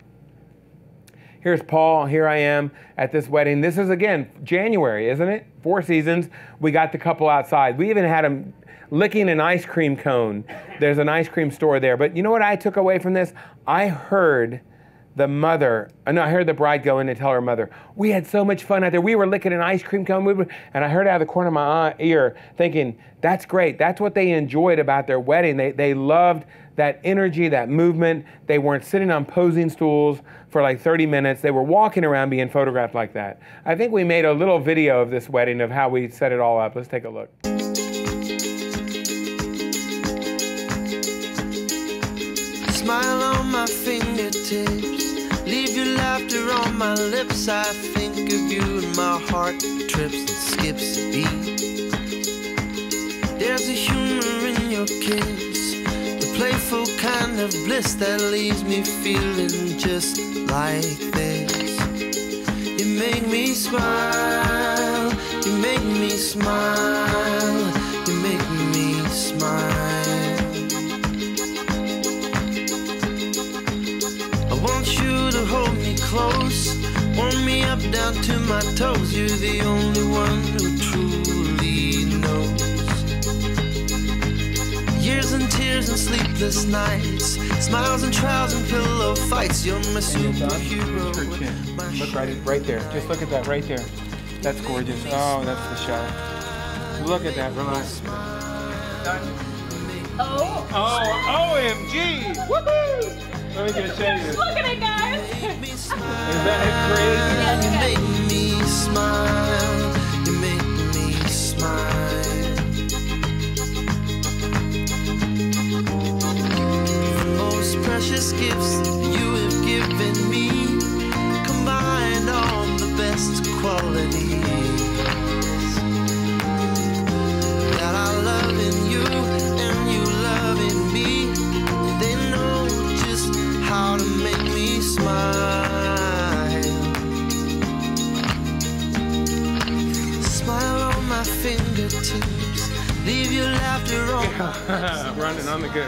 Here's Paul, here I am at this wedding. This is, again, January, isn't it? 4 Seasons. We got the couple outside. We even had them licking an ice cream cone. There's an ice cream store there. But you know what I took away from this? I heard the bride go in and tell her mother, we had so much fun out there. We were licking an ice cream cone. And I heard out of the corner of my ear thinking, that's great. That's what they enjoyed about their wedding. They loved that energy, that movement. They weren't sitting on posing stools for like 30 minutes. They were walking around being photographed like that. I think we made a little video of this wedding of how we set it all up. Let's take a look. Smile on my fingertips, leave your laughter on my lips. I think of you and my heart trips and skips a beat. There's a humor in your kiss, the playful kind of bliss that leaves me feeling just like this. You make me smile, you make me smile, you make me smile. I want you to hold me close, warm me up down to my toes. You're the only one who truly knows. Years and tears and sleepless nights, smiles and trials and pillow fights. You're my superhero. Look right there. Just look at that right there. That's gorgeous. Oh, that's the shot. Look at that. Relax. Oh. Oh, OMG! Woohoo! Let me just show you this. Look at it, guys! Is that crazy? Yes, You yes. make me smile, you make me smile. The most precious gifts that you have given me, combined all the best qualities that I love in you and you love in me. They know just how to make me smile. Smile on my fingertips, leave your laughter on. Running on the go.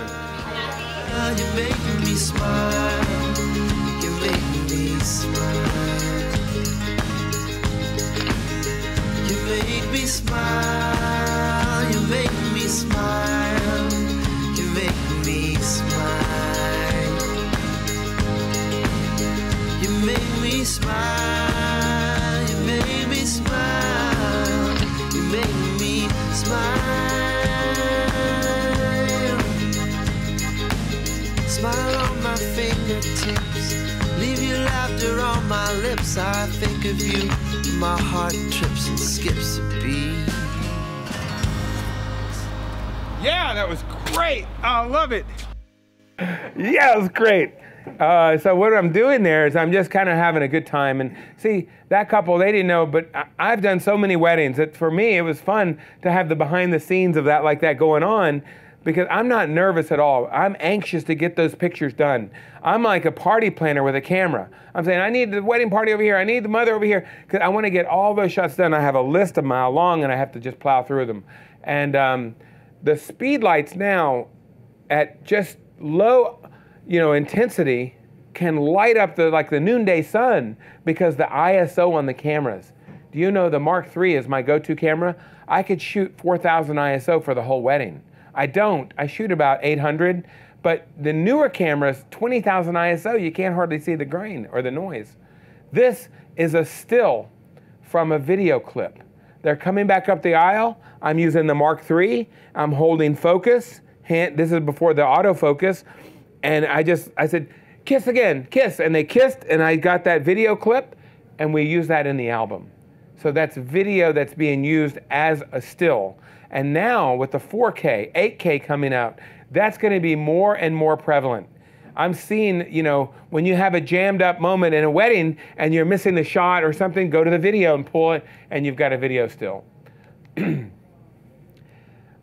You make me smile, you make me smile. You make me smile, you make me smile, you make me smile. You make me smile, you make me smile, you make me smile. Smile on my fingertips, leave your laughter on my lips. I think of you, my heart trips and skips a beat. Yeah, that was great. I love it. Yeah, it was great. So what I'm doing there is I'm just kind of having a good time. And see, that couple, they didn't know, but I've done so many weddings that for me, it was fun to have the behind the scenes of that like that going on, because I'm not nervous at all. I'm anxious to get those pictures done. I'm like a party planner with a camera. I'm saying, I need the wedding party over here. I need the mother over here, because I want to get all those shots done. I have a list a mile long, and I have to just plow through them. And the speed lights now at just low, intensity can light up the noonday sun because the ISO on the cameras. Do you know the Mark III is my go-to camera? I could shoot 4,000 ISO for the whole wedding. I don't. I shoot about 800, but the newer cameras, 20,000 ISO, you can't hardly see the grain or the noise. This is a still from a video clip. They're coming back up the aisle. I'm using the Mark III. I'm holding focus. This is before the autofocus. And I said, kiss again, kiss. And they kissed, and I got that video clip, and we use that in the album. So that's video that's being used as a still. And now with the 4K, 8K coming out, that's going to be more and more prevalent. I'm seeing, when you have a jammed up moment in a wedding and you're missing the shot or something, go to the video and pull it, and you've got a video still.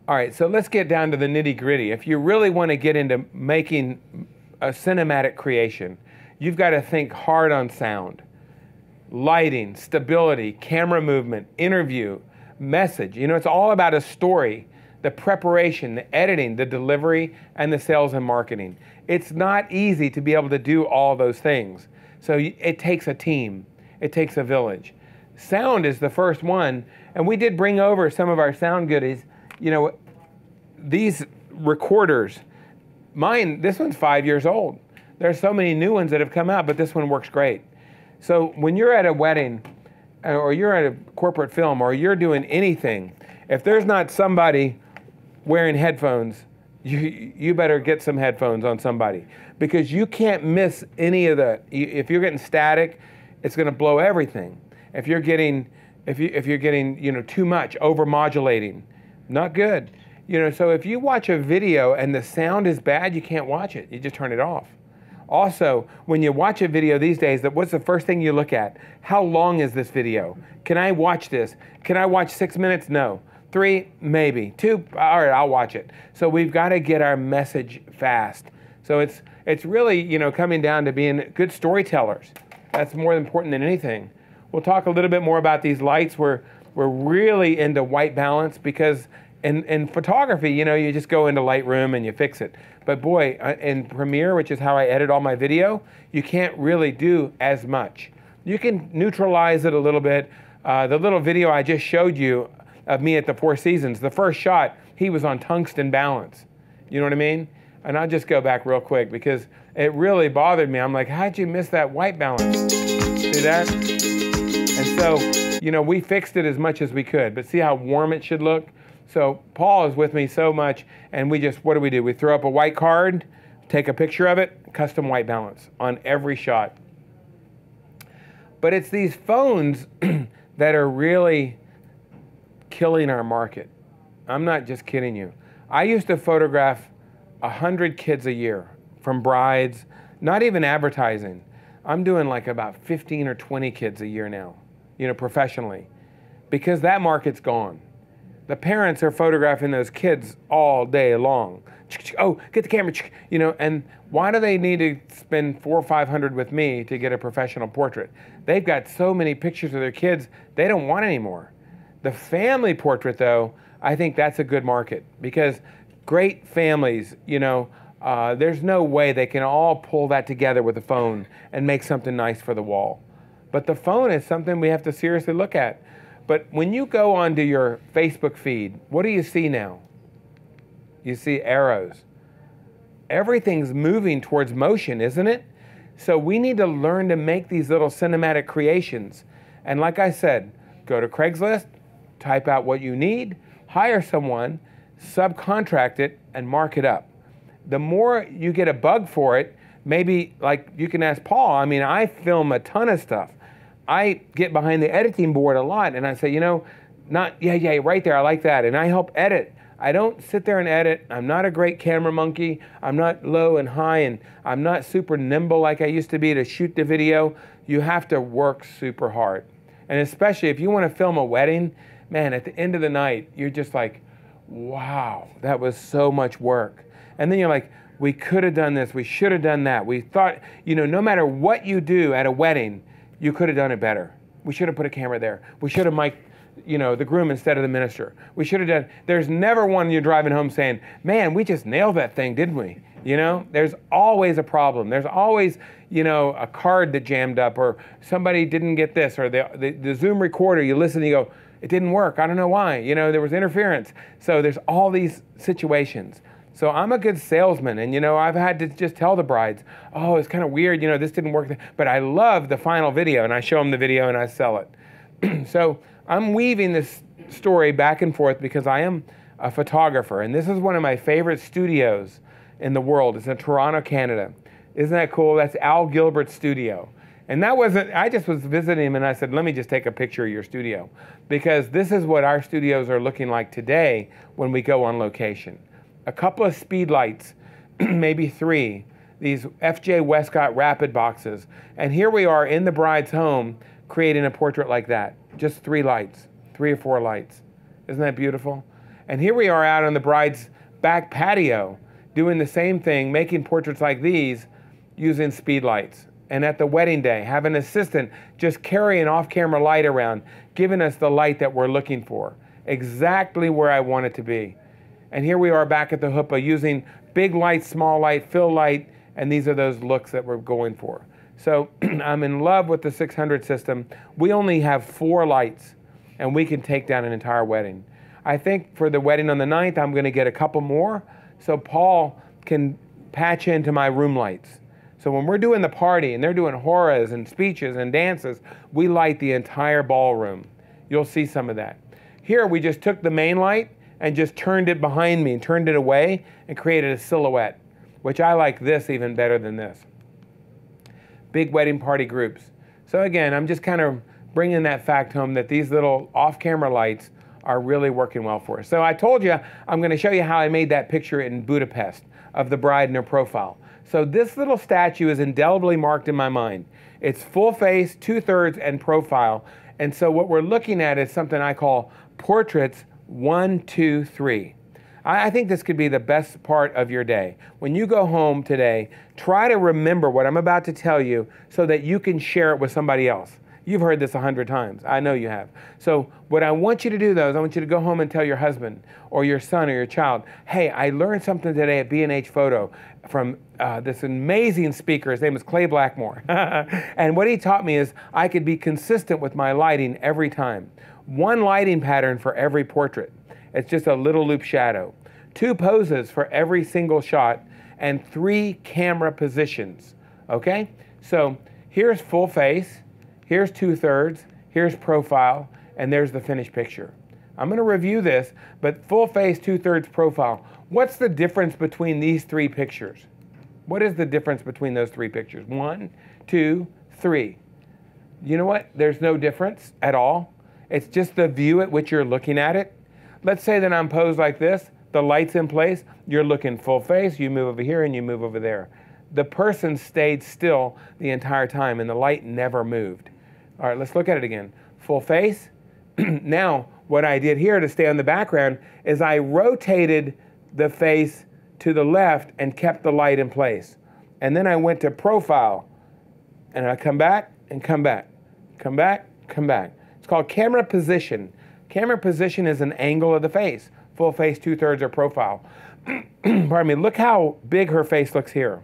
All right, so let's get down to the nitty gritty. If you really want to get into making a cinematic creation, you've got to think hard on sound, lighting, stability, camera movement, interview, message. It's all about a story, the preparation, the editing, the delivery, and the sales and marketing. It's not easy to be able to do all those things. So it takes a team. It takes a village. Sound is the first one, and we did bring over some of our sound goodies. These recorders, this one's 5 years old. There's so many new ones that have come out, but this one works great. So when you're at a wedding, or you're at a corporate film, or you're doing anything, if there's not somebody wearing headphones, you better get some headphones on somebody, because you can't miss any of the. If you're getting static, it's going to blow everything. If you're getting too much over modulating, not good. So if you watch a video and the sound is bad, you can't watch it. You just turn it off. Also, when you watch a video these days, what's the first thing you look at? How long is this video? Can I watch this? Can I watch 6 minutes? No. 3, maybe. 2, all right, I'll watch it. So we've got to get our message fast. So it's really, coming down to being good storytellers. That's more important than anything. We'll talk a little bit more about these lights. We're really into white balance, because in photography, you just go into Lightroom and you fix it. But boy, in Premiere, which is how I edit all my video, you can't really do as much. You can neutralize it a little bit. The little video I just showed you of me at the Four Seasons, the first shot, he was on tungsten balance. You know what I mean? And I'll just go back real quick, because it really bothered me. I'm like, how'd you miss that white balance? See that? And so, we fixed it as much as we could, but see how warm it should look? So Paul is with me so much, and what do? We throw up a white card, take a picture of it, custom white balance on every shot. But it's these phones that are really killing our market. I'm not just kidding you. I used to photograph 100 kids a year, from brides, not even advertising. I'm doing like about 15 or 20 kids a year now, professionally, because that market's gone. The parents are photographing those kids all day long. Oh, get the camera, and why do they need to spend $400 or $500 with me to get a professional portrait? They've got so many pictures of their kids, they don't want any more. The family portrait, though, I think that's a good market, because great families, there's no way they can all pull that together with a phone and make something nice for the wall. But the phone is something we have to seriously look at. But when you go onto your Facebook feed, what do you see now? You see arrows. Everything's moving towards motion, isn't it? So we need to learn to make these little cinematic creations. And like I said, go to Craigslist, type out what you need, hire someone, subcontract it, and mark it up. The more you get a bug for it, maybe like you can ask Paul. I mean, I film a ton of stuff. I get behind the editing board a lot, and I say, right there, I like that, and I help edit. I don't sit there and edit. I'm not a great camera monkey. I'm not low and high, and I'm not super nimble like I used to be to shoot the video. You have to work super hard. And especially if you want to film a wedding, man, at the end of the night, you're just like, wow, that was so much work. And then you're like, we could have done this, we should have done that. We thought, you know, no matter what you do at a wedding, you could have done it better. We should have put a camera there. We should have mic'd, you know, the groom instead of the minister. We should have done, there's never one you're driving home saying, man, we just nailed that thing, didn't we? You know, there's always a problem. There's always, you know, a card that jammed up, or somebody didn't get this, or the Zoom recorder, you listen and you go, it didn't work, I don't know why. You know, there was interference. So there's all these situations. So I'm a good salesman, and you know, I've had to just tell the brides, oh, it's kind of weird, you know, this didn't work, but I love the final video, and I show them the video and I sell it. So I'm weaving this story back and forth because I am a photographer, and this is one of my favorite studios in the world. It's in Toronto, Canada. Isn't that cool? That's Al Gilbert's studio. And that wasn't, I just was visiting him and I said, let me just take a picture of your studio, because this is what our studios are looking like today when we go on location. A couple of speed lights, maybe 3, these FJ Westcott rapid boxes. And here we are in the bride's home creating a portrait like that. Just 3 lights, 3 or 4 lights. Isn't that beautiful? And here we are out on the bride's back patio doing the same thing, making portraits like these using speed lights. And at the wedding day, have an assistant just carry an off-camera light around, giving us the light that we're looking for, exactly where I want it to be. And here we are back at the chuppah using big light, small light, fill light, and these are those looks that we're going for. So I'm in love with the 600 system. We only have 4 lights, and we can take down an entire wedding. I think for the wedding on the 9th, I'm going to get a couple more, so Paul can patch into my room lights. So when we're doing the party, and they're doing horas and speeches and dances, we light the entire ballroom. You'll see some of that. Here, we just took the main light and just turned it behind me and turned it away and created a silhouette, which I like this even better than this. Big wedding party groups. So again, I'm just kind of bringing that fact home that these little off-camera lights are really working well for us. So I told you I'm going to show you how I made that picture in Budapest of the bride in her profile. So this little statue is indelibly marked in my mind. It's full face, 2/3, and profile. And so what we're looking at is something I call portraits 1, 2, 3. I think this could be the best part of your day. When you go home today, try to remember what I'm about to tell you so that you can share it with somebody else. You've heard this 100 times. I know you have. So what I want you to do, though, is I want you to go home and tell your husband or your son or your child, hey, I learned something today at B&H Photo from this amazing speaker. His name is Clay Blackmore. And what he taught me is I could be consistent with my lighting every time. 1 lighting pattern for every portrait. It's just a little loop shadow. 2 poses for every single shot, and 3 camera positions, okay? So here's full face, here's 2/3, here's profile, and there's the finished picture. I'm gonna review this, but full face, 2/3 profile. What's the difference between these 3 pictures? What is the difference between those 3 pictures? 1, 2, 3. You know what? There's no difference at all. It's just the view at which you're looking at it. Let's say that I'm posed like this, the light's in place, you're looking full face, you move over here and you move over there. The person stayed still the entire time and the light never moved. All right, let's look at it again. Full face. Now, what I did here to stay on the background is I rotated the face to the left and kept the light in place. And then I went to profile, and I come back and come back, come back, come back. It's called camera position. Camera position is an angle of the face. Full face, 2/3, or profile. Pardon me, look how big her face looks here.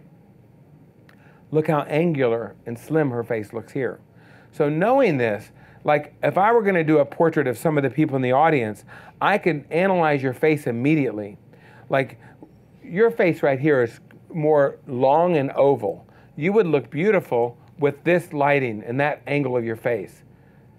Look how angular and slim her face looks here. So knowing this, like if I were gonna do a portrait of some of the people in the audience, I could analyze your face immediately. Like your face right here is more long and oval. You would look beautiful with this lighting and that angle of your face.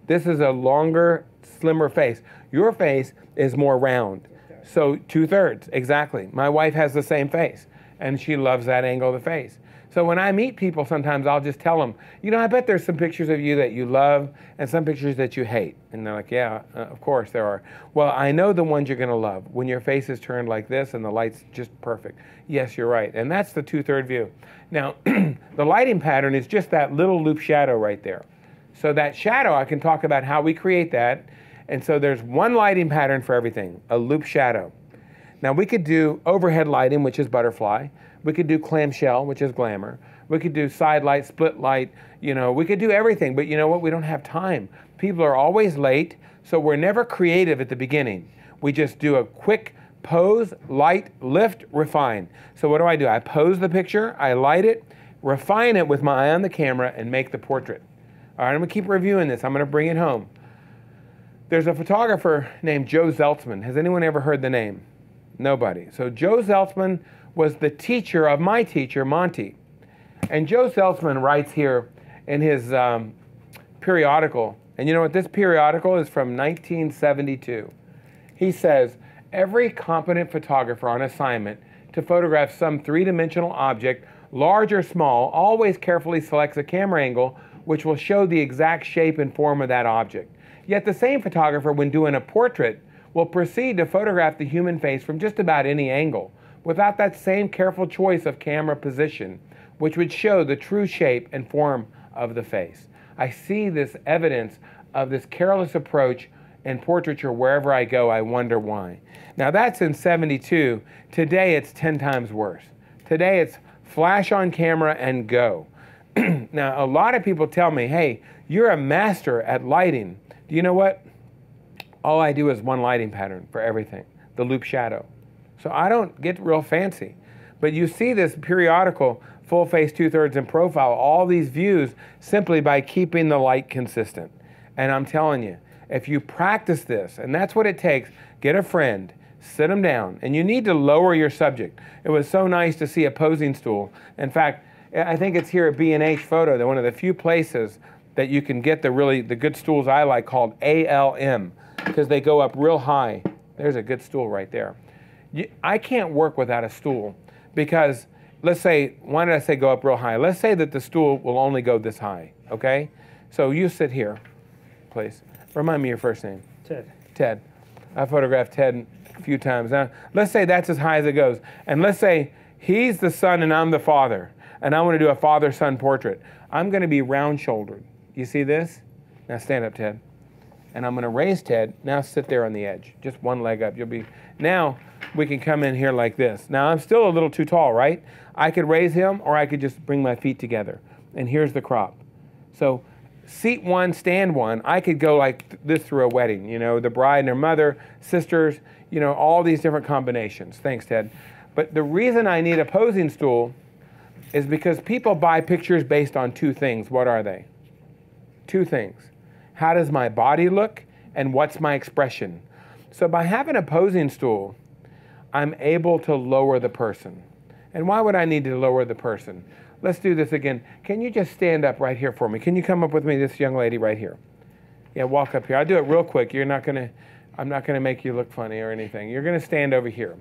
This is a longer, slimmer face. Your face is more round. So 2/3, exactly. My wife has the same face, and she loves that angle of the face. So when I meet people, sometimes I'll just tell them, you know, I bet there's some pictures of you that you love and some pictures that you hate. And they're like, yeah, of course there are. Well, I know the ones you're going to love when your face is turned like this and the light's just perfect. Yes, you're right. And that's the 2/3 view. Now, the lighting pattern is just that little loop shadow right there. So that shadow, I can talk about how we create that. And so there's one lighting pattern for everything, a loop shadow. Now we could do overhead lighting, which is butterfly. We could do clamshell, which is glamour. We could do side light, split light. You know, we could do everything, but you know what? We don't have time. People are always late, so we're never creative at the beginning. We just do a quick pose, light, lift, refine. So what do? I pose the picture, I light it, refine it with my eye on the camera, and make the portrait. All right, I'm gonna keep reviewing this. I'm gonna bring it home. There's a photographer named Joe Zeltzman. Has anyone ever heard the name? Nobody. So Joe Zeltzman was the teacher of my teacher, Monty. And Joe Zeltzman writes here in his periodical, and you know what, this periodical is from 1972. He says, every competent photographer on assignment to photograph some three-dimensional object, large or small, always carefully selects a camera angle which will show the exact shape and form of that object. Yet the same photographer, when doing a portrait, will proceed to photograph the human face from just about any angle, without that same careful choice of camera position, which would show the true shape and form of the face. I see this evidence of this careless approach in portraiture wherever I go. I wonder why. Now that's in 72. Today it's 10 times worse. Today it's flash on camera and go. Now a lot of people tell me, hey, you're a master at lighting. Do you know what? All I do is one lighting pattern for everything, the loop shadow. So I don't get real fancy. But you see this periodical, full face, 2/3 and profile, all these views simply by keeping the light consistent. And I'm telling you, if you practice this, and that's what it takes, get a friend, sit them down, and you need to lower your subject. It was so nice to see a posing stool. In fact, I think it's here at B&H Photo, that one of the few places that you can get the good stools I like, called ALM, because they go up real high. There's a good stool right there. I can't work without a stool because, let's say, why did I say go up real high? Let's say that the stool will only go this high, okay? So you sit here, please. Remind me your first name. Ted. Ted. I photographed Ted a few times. Now, let's say that's as high as it goes. And let's say he's the son and I'm the father, and I want to do a father-son portrait. I'm going to be round-shouldered. You see this? Now stand up, Ted. And I'm going to raise Ted. Now sit there on the edge. Just one leg up. You'll be... Now we can come in here like this. Now I'm still a little too tall, right? I could raise him or I could just bring my feet together. And here's the crop. So seat one, stand one. I could go like this through a wedding. You know, the bride and her mother, sisters, you know, all these different combinations. Thanks, Ted. But the reason I need a posing stool is because people buy pictures based on two things. What are they? Two things. How does my body look and what's my expression? So by having a posing stool, I'm able to lower the person. And why would I need to lower the person? Let's do this again. Can you just stand up right here for me? Can you come up with me, this young lady right here? Yeah, walk up here. I'll do it real quick. I'm not gonna make you look funny or anything. You're gonna stand over here.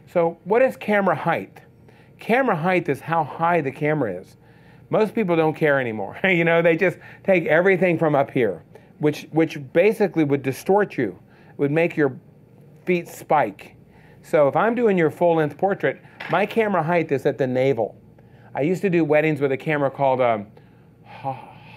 So what is camera height? Camera height is how high the camera is. Most people don't care anymore. You know, they just take everything from up here, which basically would distort you, would make your feet spike. So if I'm doing your full-length portrait, my camera height is at the navel. I used to do weddings with a camera called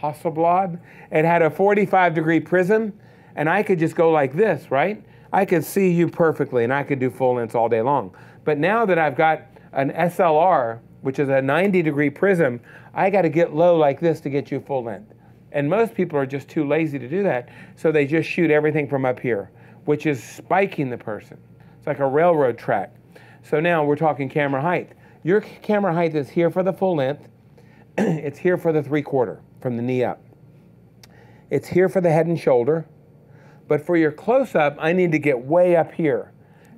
Hasselblad. It had a 45-degree prism, and I could just go like this, right? I could see you perfectly, and I could do full-lengths all day long. But now that I've got an SLR, which is a 90-degree prism, I got to get low like this to get you full length. And most people are just too lazy to do that, so they just shoot everything from up here, which is spiking the person. It's like a railroad track. So now we're talking camera height. Your camera height is here for the full length. It's here for the 3/4, from the knee up. It's here for the head and shoulder. But for your close-up, I need to get way up here.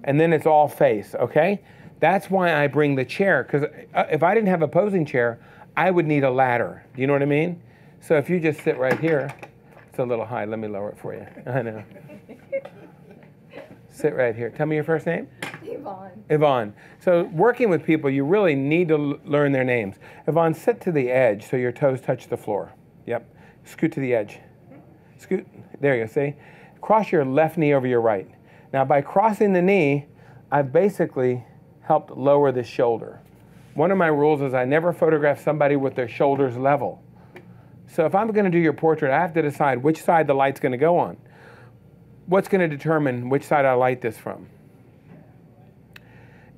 And then it's all face, okay? That's why I bring the chair, because if I didn't have a posing chair, I would need a ladder. Do you know what I mean? So if you just sit right here, it's a little high. Let me lower it for you. I know. Sit right here. Tell me your first name. Yvonne. Yvonne. So working with people, you really need to learn their names. Yvonne, sit to the edge so your toes touch the floor. Yep. Scoot to the edge. Scoot. There you go, see? Cross your left knee over your right. Now by crossing the knee, I've basically helped lower the shoulder. One of my rules is I never photograph somebody with their shoulders level. So if I'm going to do your portrait, I have to decide which side the light's going to go on. What's going to determine which side I light this from?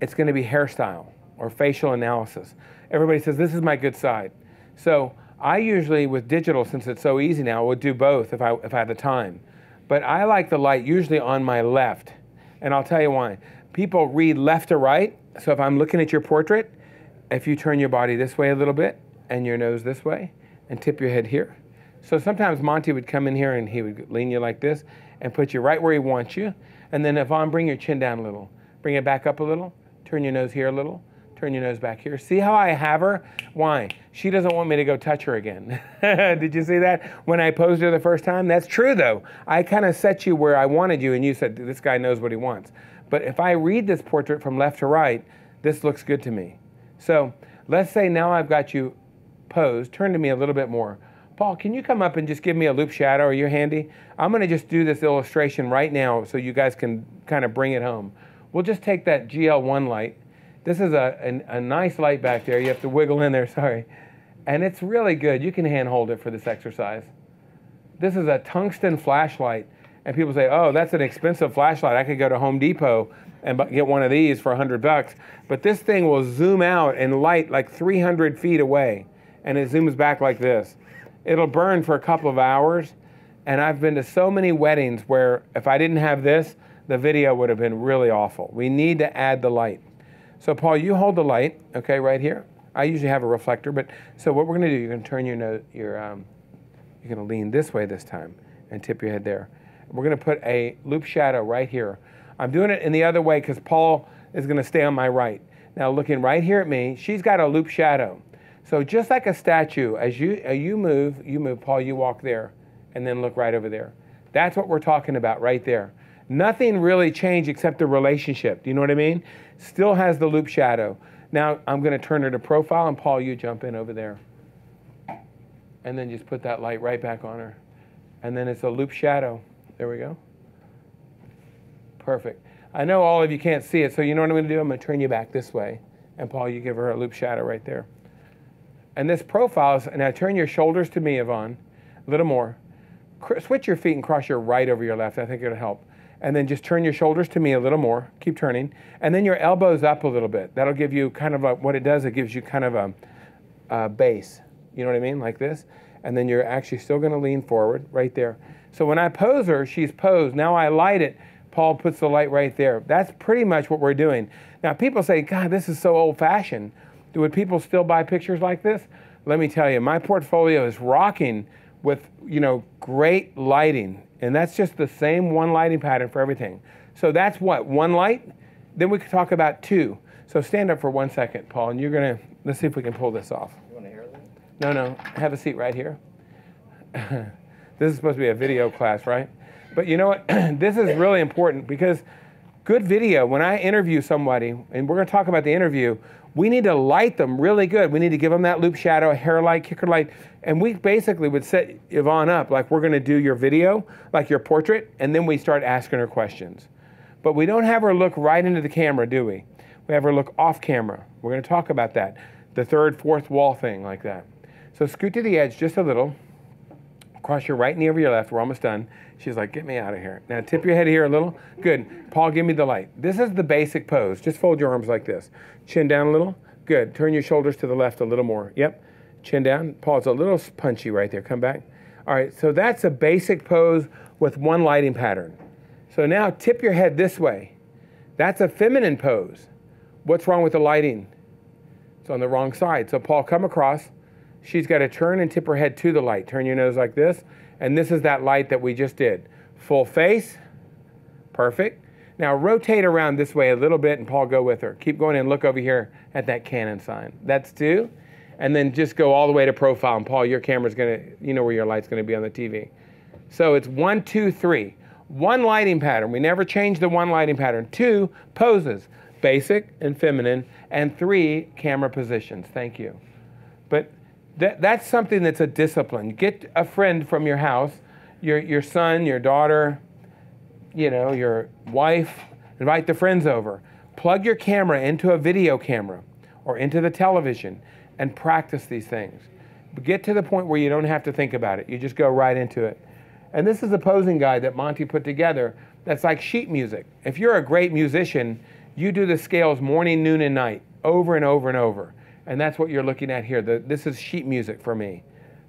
It's going to be hairstyle or facial analysis. Everybody says, this is my good side. So I usually, with digital, since it's so easy now, would do both if I had the time. But I like the light usually on my left. And I'll tell you why. People read left to right. So if I'm looking at your portrait, if you turn your body this way a little bit and your nose this way and tip your head here. So sometimes Monty would come in here and he would lean you like this and put you right where he wants you. And then Yvonne, bring your chin down a little. Bring it back up a little. Turn your nose here a little. Turn your nose back here. See how I have her? Why? She doesn't want me to go touch her again. Did you see that? When I posed her the first time? That's true though. I kind of set you where I wanted you and you said, this guy knows what he wants. But if I read this portrait from left to right, this looks good to me. So let's say now I've got you posed. Turn to me a little bit more. Paul, can you come up and just give me a loop shadow? Are you handy? I'm going to just do this illustration right now so you guys can kind of bring it home. We'll just take that GL1 light. This is a nice light back there. You have to wiggle in there, sorry. And it's really good. You can hand hold it for this exercise. This is a tungsten flashlight. And people say, oh, that's an expensive flashlight. I could go to Home Depot and get one of these for $100. But this thing will zoom out and light like 300 feet away. And it zooms back like this. It'll burn for a couple of hours. And I've been to so many weddings where if I didn't have this, the video would have been really awful. We need to add the light. So Paul, you hold the light, okay, right here. I usually have a reflector, but so what we're going to do, you're going to turn your nose, you're going to lean this way this time and tip your head there. We're going to put a loop shadow right here. I'm doing it in the other way because Paul is going to stay on my right. Now looking right here at me, she's got a loop shadow. So just like a statue, as you move, Paul, you walk there and then look right over there. That's what we're talking about right there. Nothing really changed except the relationship. Do you know what I mean? Still has the loop shadow. Now I'm going to turn her to profile, and Paul, you jump in over there. And then just put that light right back on her. And then it's a loop shadow. There we go. Perfect. I know all of you can't see it, so you know what I'm going to do? I'm going to turn you back this way. And Paul, you give her a loop shadow right there. And this profiles, and now turn your shoulders to me, Yvonne, a little more. Switch your feet and cross your right over your left. I think it'll help. And then just turn your shoulders to me a little more. Keep turning. And then your elbows up a little bit. That'll give you kind of like, what it does, it gives you kind of a base. You know what I mean? Like this. And then you're actually still going to lean forward right there. So when I pose her, she's posed. Now I light it. Paul puts the light right there. That's pretty much what we're doing. Now people say, God, this is so old-fashioned. Would people still buy pictures like this? Let me tell you, my portfolio is rocking with, you know, great lighting. And that's just the same one lighting pattern for everything. So that's what, one light? Then we could talk about two. So stand up for 1 second, Paul, and you're going to, let's see if we can pull this off. You want to hear that? No, have a seat right here. This is supposed to be a video class, right? But you know what? This is really important because good video, when I interview somebody, and we're going to talk about the interview, we need to light them really good. We need to give them that loop shadow, hair light, kicker light, and we basically would set Yvonne up like we're going to do your video, like your portrait, and then we start asking her questions. But we don't have her look right into the camera, do we? We have her look off camera. We're going to talk about that. The third, fourth wall thing like that. So scoot to the edge just a little. Cross your right knee over your left. We're almost done. She's like, get me out of here. Now tip your head here a little. Good. Paul, give me the light. This is the basic pose. Just fold your arms like this. Chin down a little. Good. Turn your shoulders to the left a little more. Yep. Chin down. Paul, it's a little punchy right there. Come back. All right. So that's a basic pose with one lighting pattern. So now tip your head this way. That's a feminine pose. What's wrong with the lighting? It's on the wrong side. So Paul, come across. She's got to turn and tip her head to the light. Turn your nose like this. And this is that light that we just did. Full face. Perfect. Now rotate around this way a little bit and Paul, go with her. Keep going and look over here at that Canon sign. That's two. And then just go all the way to profile. And Paul, your camera's going to, you know where your light's going to be on the TV. So it's 1, 2, 3. One lighting pattern. We never change the one lighting pattern. Two, poses. basic and feminine, and 3 camera positions. Thank you. But that's something that's a discipline. Get a friend from your house, your son, your daughter, you know, your wife, invite the friends over. Plug your camera into a video camera or into the television and practice these things. Get to the point where you don't have to think about it. You just go right into it. And this is a posing guide that Monty put together that's like sheet music. If you're a great musician, you do the scales morning, noon, and night over and over and over. And that's what you're looking at here. This is sheet music for me.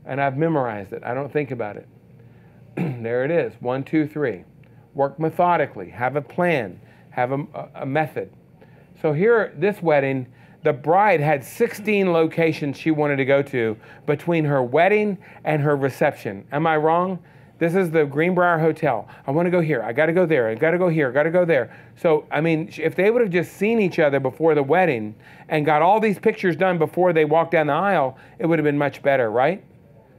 And I've memorized it. I don't think about it. There it is, 1, 2, 3. Work methodically, have a plan, have a method. So here, this wedding, the bride had 16 locations she wanted to go to between her wedding and her reception. Am I wrong? This is the Greenbrier Hotel. I want to go here. I got to go there. I got to go here. I got to go there. So, I mean, if they would have just seen each other before the wedding and got all these pictures done before they walked down the aisle, it would have been much better, right?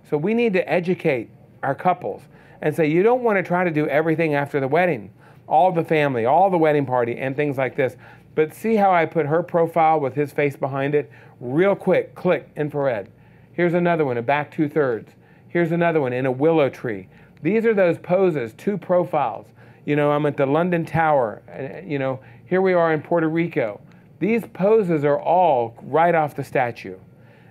So we need to educate our couples and say, you don't want to try to do everything after the wedding, all the family, all the wedding party, and things like this. But see how I put her profile with his face behind it? Real quick, click, infrared. Here's another one, a back 2/3. Here's another one in a willow tree. These are those poses, 2 profiles. You know, I'm at the London Tower. You know, here we are in Puerto Rico. These poses are all right off the statue.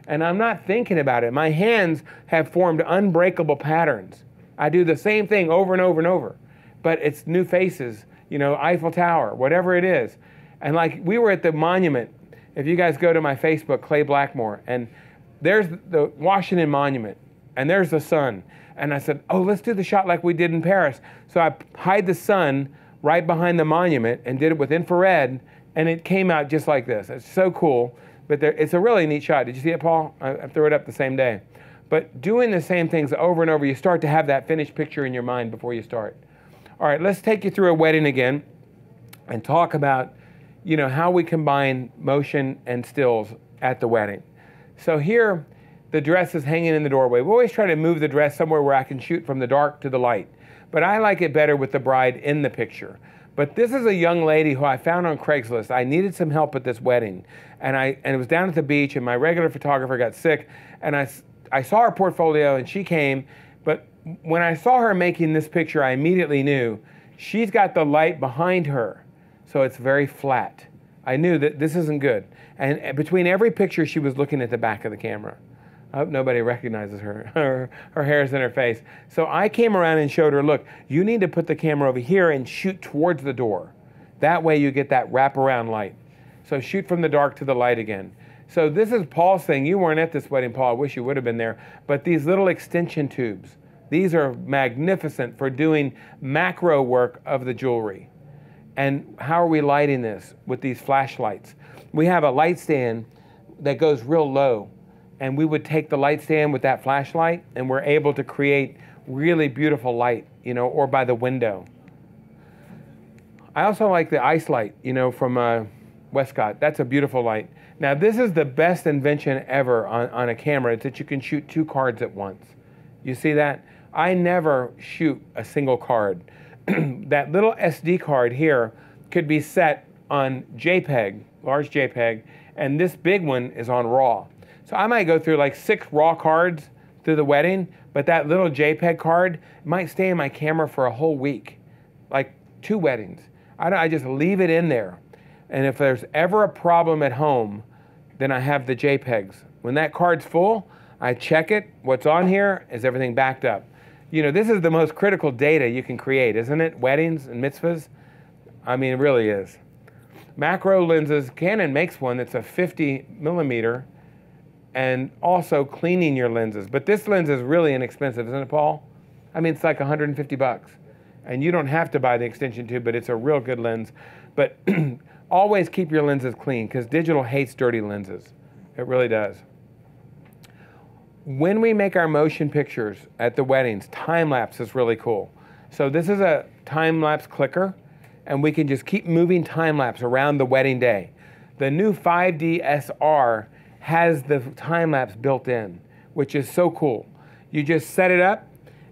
And I'm not thinking about it. My hands have formed unbreakable patterns. I do the same thing over and over and over. But it's new faces, you know, Eiffel Tower, whatever it is. And like we were at the monument. If you guys go to my Facebook, Clay Blackmore, and there's the Washington Monument, and there's the sun. And I said, oh, let's do the shot like we did in Paris. So I hide the sun right behind the monument and did it with infrared, and it came out just like this. It's so cool, but it's a really neat shot. Did you see it, Paul? I threw it up the same day. But doing the same things over and over, you start to have that finished picture in your mind before you start. All right, let's take you through a wedding again and talk about, you know, how we combine motion and stills at the wedding. So here, the dress is hanging in the doorway. We always try to move the dress somewhere where I can shoot from the dark to the light. But I like it better with the bride in the picture. But this is a young lady who I found on Craigslist. I needed some help at this wedding. And it was down at the beach, and my regular photographer got sick. And I saw her portfolio, and she came. But when I saw her making this picture, I immediately knew she's got the light behind her. So it's very flat. I knew that this isn't good. And between every picture, she was looking at the back of the camera. I hope nobody recognizes her. Her hair's in her face. So I came around and showed her, look, you need to put the camera over here and shoot towards the door. That way you get that wraparound light. So shoot from the dark to the light again. So this is Paul's thing. You weren't at this wedding, Paul. I wish you would have been there. But these little extension tubes, these are magnificent for doing macro work of the jewelry. And how are we lighting this? With these flashlights. We have a light stand that goes real low. And we would take the light stand with that flashlight, and we're able to create really beautiful light, you know, or by the window. I also like the ice light, you know, from Westcott. That's a beautiful light. Now, this is the best invention ever on a camera. It's that you can shoot 2 cards at once. You see that? I never shoot a single card. That little SD card here could be set on JPEG, large JPEG, and this big one is on RAW. So I might go through like 6 RAW cards through the wedding, but that little JPEG card might stay in my camera for a whole week, like 2 weddings. I just leave it in there. And if there's ever a problem at home, then I have the JPEGs. When that card's full, I check it. What's on here? Is everything backed up? You know, this is the most critical data you can create, isn't it? Weddings and mitzvahs. I mean, it really is. Macro lenses, Canon makes one that's a 50 millimeter, and also cleaning your lenses. But this lens is really inexpensive, isn't it, Paul? I mean, it's like 150 bucks. And you don't have to buy the extension tube, but it's a real good lens. But always keep your lenses clean, because digital hates dirty lenses. It really does. When we make our motion pictures at the weddings, time-lapse is really cool. So this is a time-lapse clicker, and we can just keep moving time-lapse around the wedding day. The new 5 DSLR has the time-lapse built in, which is so cool. You just set it up,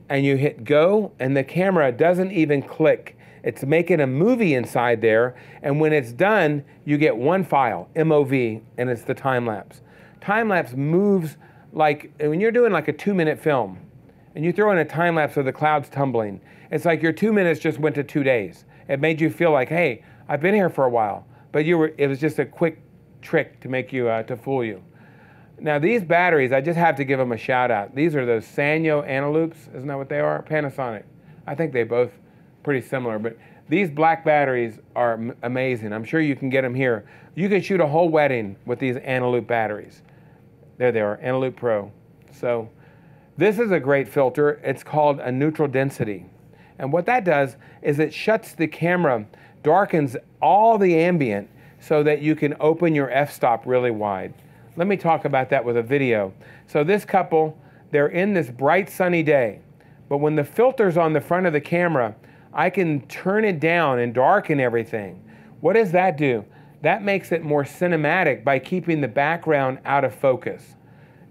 and you hit go, and the camera doesn't even click. It's making a movie inside there, and when it's done, you get one file, MOV, and it's the time-lapse. Time-lapse moves like, when you're doing like a 2-minute film, and you throw in a time-lapse of the clouds tumbling, it's like your 2 minutes just went to 2 days. It made you feel like, hey, I've been here for a while, but it was just a quick trick to make you, to fool you. Now these batteries, I just have to give them a shout out. These are those Sanyo Analoops, isn't that what they are? Panasonic. I think they both pretty similar, but these black batteries are amazing. I'm sure you can get them here. You can shoot a whole wedding with these Analoop batteries. There they are, Analoop Pro. So this is a great filter. It's called a neutral density. And what that does is it shuts the camera, darkens all the ambient so that you can open your f-stop really wide. Let me talk about that with a video. So this couple, they're in this bright sunny day, but when the filter's on the front of the camera, I can turn it down and darken everything. What does that do? That makes it more cinematic by keeping the background out of focus.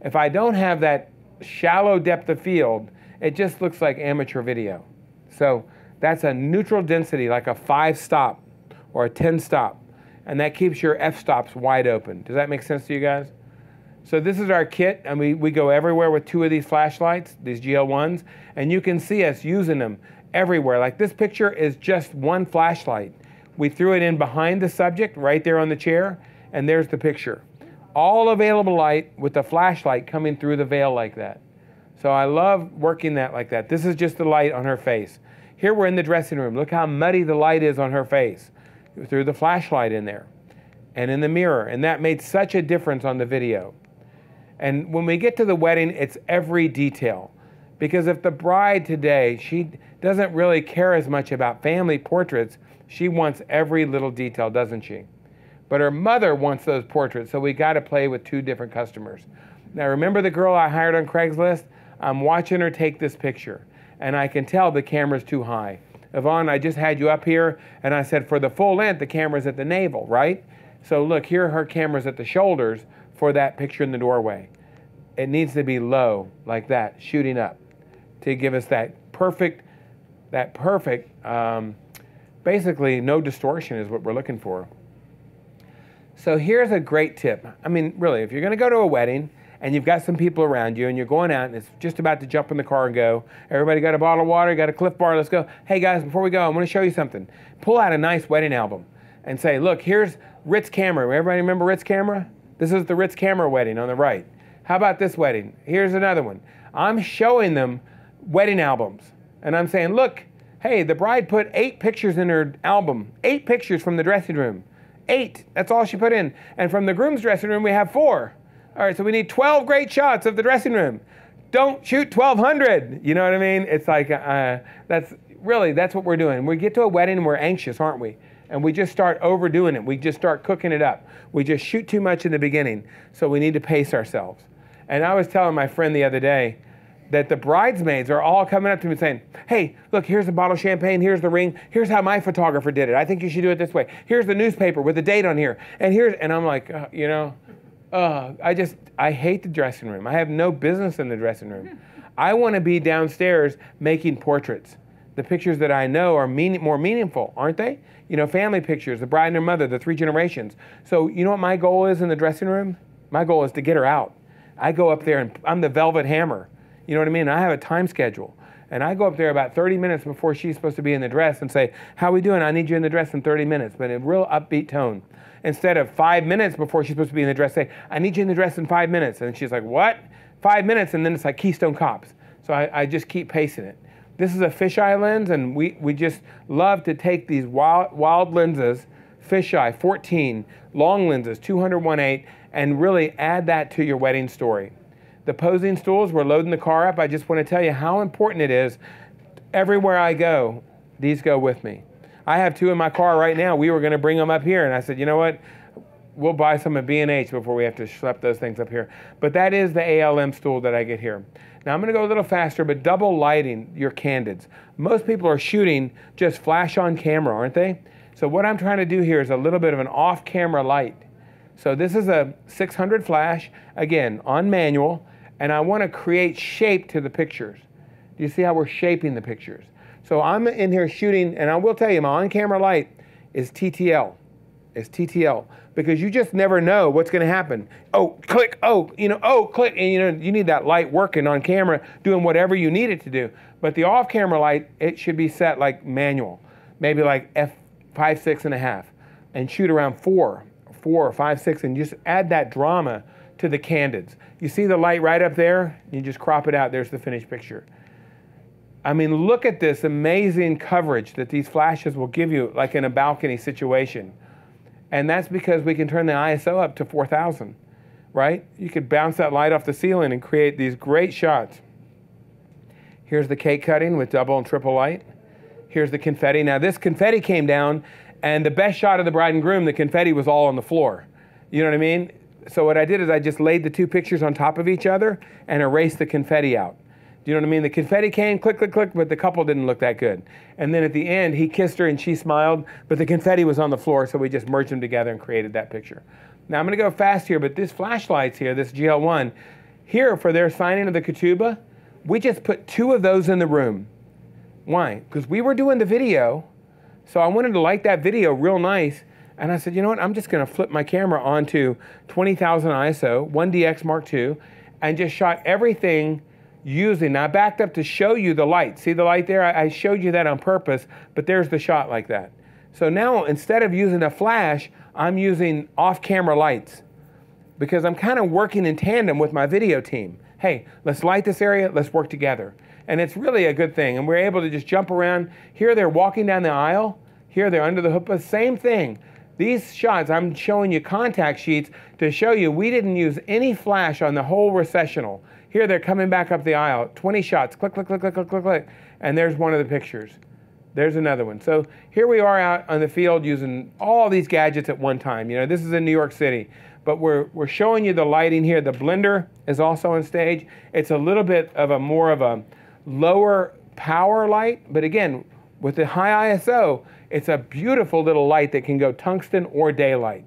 If I don't have that shallow depth of field, it just looks like amateur video. So that's a neutral density, like a 5-stop or a 10-stop. And that keeps your f-stops wide open. Does that make sense to you guys? So this is our kit, and we go everywhere with 2 of these flashlights, these GL1s, and you can see us using them everywhere. Like this picture is just one flashlight. We threw it in behind the subject, right there on the chair, and there's the picture. All available light with the flashlight coming through the veil like that. So I love working that like that. This is just the light on her face. Here we're in the dressing room. Look how muddy the light is on her face. Threw the flashlight in there and in the mirror, and that made such a difference on the video. And when we get to the wedding, it's every detail, because if the bride today, she doesn't really care as much about family portraits, she wants every little detail, doesn't she? But her mother wants those portraits, so we got to play with 2 different customers. Now remember the girl I hired on Craigslist? I'm watching her take this picture, and I can tell the camera's too high. Yvonne, I just had you up here, and I said for the full length, the camera's at the navel, right? So look, here her camera's at the shoulders for that picture in the doorway. It needs to be low, like that, shooting up, to give us that perfect, basically no distortion is what we're looking for. So here's a great tip. I mean, really, if you're gonna go to a wedding, and you've got some people around you, and you're going out, and it's just about to jump in the car and go. Everybody got a bottle of water, got a Cliff Bar, let's go. Hey guys, before we go, I want to show you something. Pull out a nice wedding album and say, look, here's Ritz camera. Everybody remember Ritz camera? This is the Ritz camera wedding on the right. How about this wedding? Here's another one. I'm showing them wedding albums, and I'm saying, look, hey, the bride put 8 pictures in her album, 8 pictures from the dressing room. 8, that's all she put in. And from the groom's dressing room, we have 4. All right, so we need 12 great shots of the dressing room. Don't shoot 1,200. You know what I mean? It's like, that's what we're doing. We get to a wedding and we're anxious, aren't we? And we just start overdoing it. We just start cooking it up. We just shoot too much in the beginning, so we need to pace ourselves. And I was telling my friend the other day that the bridesmaids are all coming up to me saying, hey, look, here's a bottle of champagne, here's the ring, here's how my photographer did it. I think you should do it this way. Here's the newspaper with the date on here. And I'm like, you know, I hate the dressing room. I have no business in the dressing room. I want to be downstairs making portraits. The pictures that I know are more meaningful, aren't they? You know, family pictures, the bride and her mother, the 3 generations. So you know what my goal is in the dressing room? My goal is to get her out. I go up there and I'm the velvet hammer. You know what I mean? I have a time schedule. And I go up there about 30 minutes before she's supposed to be in the dress and say, how we doing? I need you in the dress in 30 minutes, but in a real upbeat tone. Instead of 5 minutes before she's supposed to be in the dress, say, I need you in the dress in 5 minutes. And she's like, what? 5 minutes, and then it's like Keystone Cops. So I just keep pacing it. This is a fisheye lens, and we just love to take these wild lenses, fisheye 14, long lenses, 200-1.8, and really add that to your wedding story. The posing stools, we're loading the car up. I just want to tell you how important it is. Everywhere I go, these go with me. I have 2 in my car right now. We were going to bring them up here, and I said, you know what? We'll buy some at B&H before we have to schlep those things up here. But that is the ALM stool that I get here. Now I'm going to go a little faster, but double lighting your candids. Most people are shooting just flash on camera, aren't they? So what I'm trying to do here is a little bit of an off-camera light. So this is a 600 flash, again, on manual, and I want to create shape to the pictures. Do you see how we're shaping the pictures? So I'm in here shooting, and I will tell you, my on-camera light is TTL. It's TTL, because you just never know what's going to happen. Oh, click, oh, oh, click, and you need that light working on camera, doing whatever you need it to do. But the off-camera light, it should be set like manual, maybe like f5, 6.5, and shoot around 4 or 5, 6, and just add that drama to the candids. You see the light right up there? You just crop it out. There's the finished picture. I mean, look at this amazing coverage that these flashes will give you, like in a balcony situation. And that's because we can turn the ISO up to 4,000, right? You could bounce that light off the ceiling and create these great shots. Here's the cake cutting with double and triple light. Here's the confetti. Now this confetti came down, and the best shot of the bride and groom, the confetti was all on the floor. You know what I mean? So what I did is I just laid the two pictures on top of each other and erased the confetti out. Do you know what I mean? The confetti came, click, click, click, but the couple didn't look that good. And then at the end, he kissed her and she smiled, but the confetti was on the floor, so we just merged them together and created that picture. Now I'm gonna go fast here, but this flashlights here, this GL1, here for their signing of the ketubah, we just put 2 of those in the room. Why? Because we were doing the video, so I wanted to light that video real nice, and I said, you know what, I'm just gonna flip my camera onto 20,000 ISO, 1DX Mark II, and just shot everything using, now I backed up to show you the light. See the light there? I showed you that on purpose, but there's the shot like that. So now instead of using a flash, I'm using off-camera lights because I'm kind of working in tandem with my video team. Hey, let's light this area, let's work together. And it's really a good thing. And we're able to just jump around. Here they're walking down the aisle. Here they're under the hoopah, same thing. These shots, I'm showing you contact sheets to show you we didn't use any flash on the whole recessional. Here they're coming back up the aisle, 20 shots, click, click, click, click, click, click, click, and there's one of the pictures. There's another one. So here we are out on the field using all these gadgets at one time. You know, this is in New York City, but we're showing you the lighting here. The blender is also on stage. It's a little bit of a more of a lower power light, but again, with the high ISO, it's a beautiful little light that can go tungsten or daylight.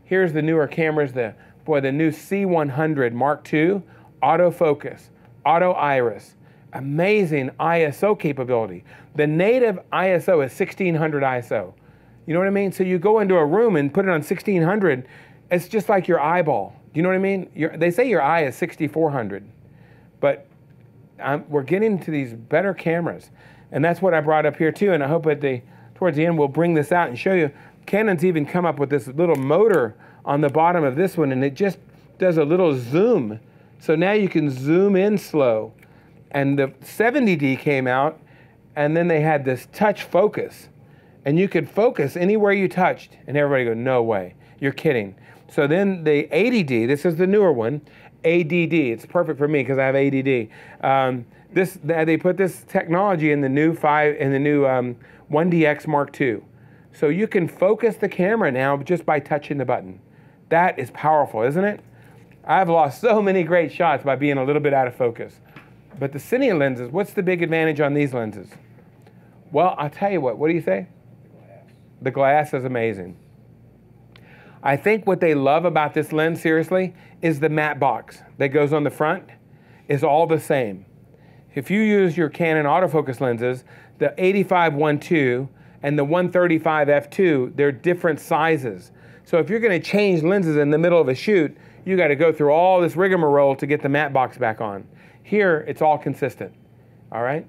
Here's the newer cameras, the new C100 Mark II, autofocus, auto iris, amazing ISO capability. The native ISO is 1600 ISO. You know what I mean? So you go into a room and put it on 1600, it's just like your eyeball. Do you know what I mean? They say your eye is 6400, but we're getting to these better cameras. And that's what I brought up here too, and I hope towards the end we'll bring this out and show you. Canon's even come up with this little motor on the bottom of this one, and it just does a little zoom. So now you can zoom in slow. And the 70D came out, and then they had this touch focus. And you could focus anywhere you touched, and everybody go, no way, you're kidding. So then the 80D, this is the newer one, ADD, it's perfect for me because I have ADD. They put this technology in the new 1DX Mark II. So you can focus the camera now just by touching the button. That is powerful, isn't it? I've lost so many great shots by being a little bit out of focus. But the cine lenses, what's the big advantage on these lenses? Well, I'll tell you what do you say? The glass is amazing. I think what they love about this lens, seriously, is the matte box that goes on the front is all the same. If you use your Canon autofocus lenses, the 85 1.2 and the 135 f2, they're different sizes. So if you're going to change lenses in the middle of a shoot, you got to go through all this rigmarole to get the matte box back on. Here, it's all consistent, all right?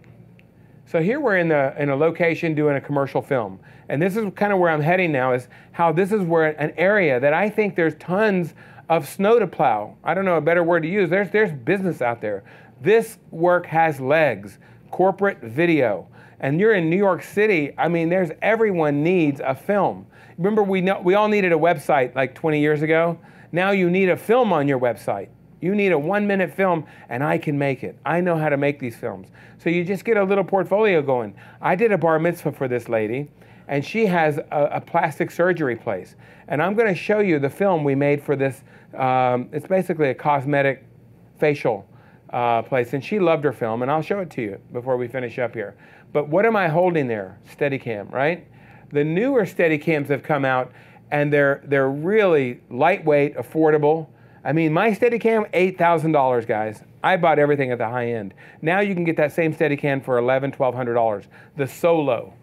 So here we're in a location doing a commercial film. And this is kind of where I'm heading now, is how this is where an area that I think there's tons of snow to plow. I don't know a better word to use. There's business out there. This work has legs, corporate video. And you're in New York City, I mean, everyone needs a film. Remember, we all needed a website like 20 years ago. Now you need a film on your website. You need a 1-minute film, and I can make it. I know how to make these films. So you just get a little portfolio going. I did a bar mitzvah for this lady, and she has a plastic surgery place. And I'm going to show you the film we made for this. It's basically a cosmetic facial place, and she loved her film, and I'll show it to you before we finish up here. But what am I holding there? Steadicam, right? The newer Steadicams have come out, and they're really lightweight, affordable. I mean, my Steadicam, $8,000, guys. I bought everything at the high end. Now you can get that same Steadicam for $1,100, $1,200. The Solo.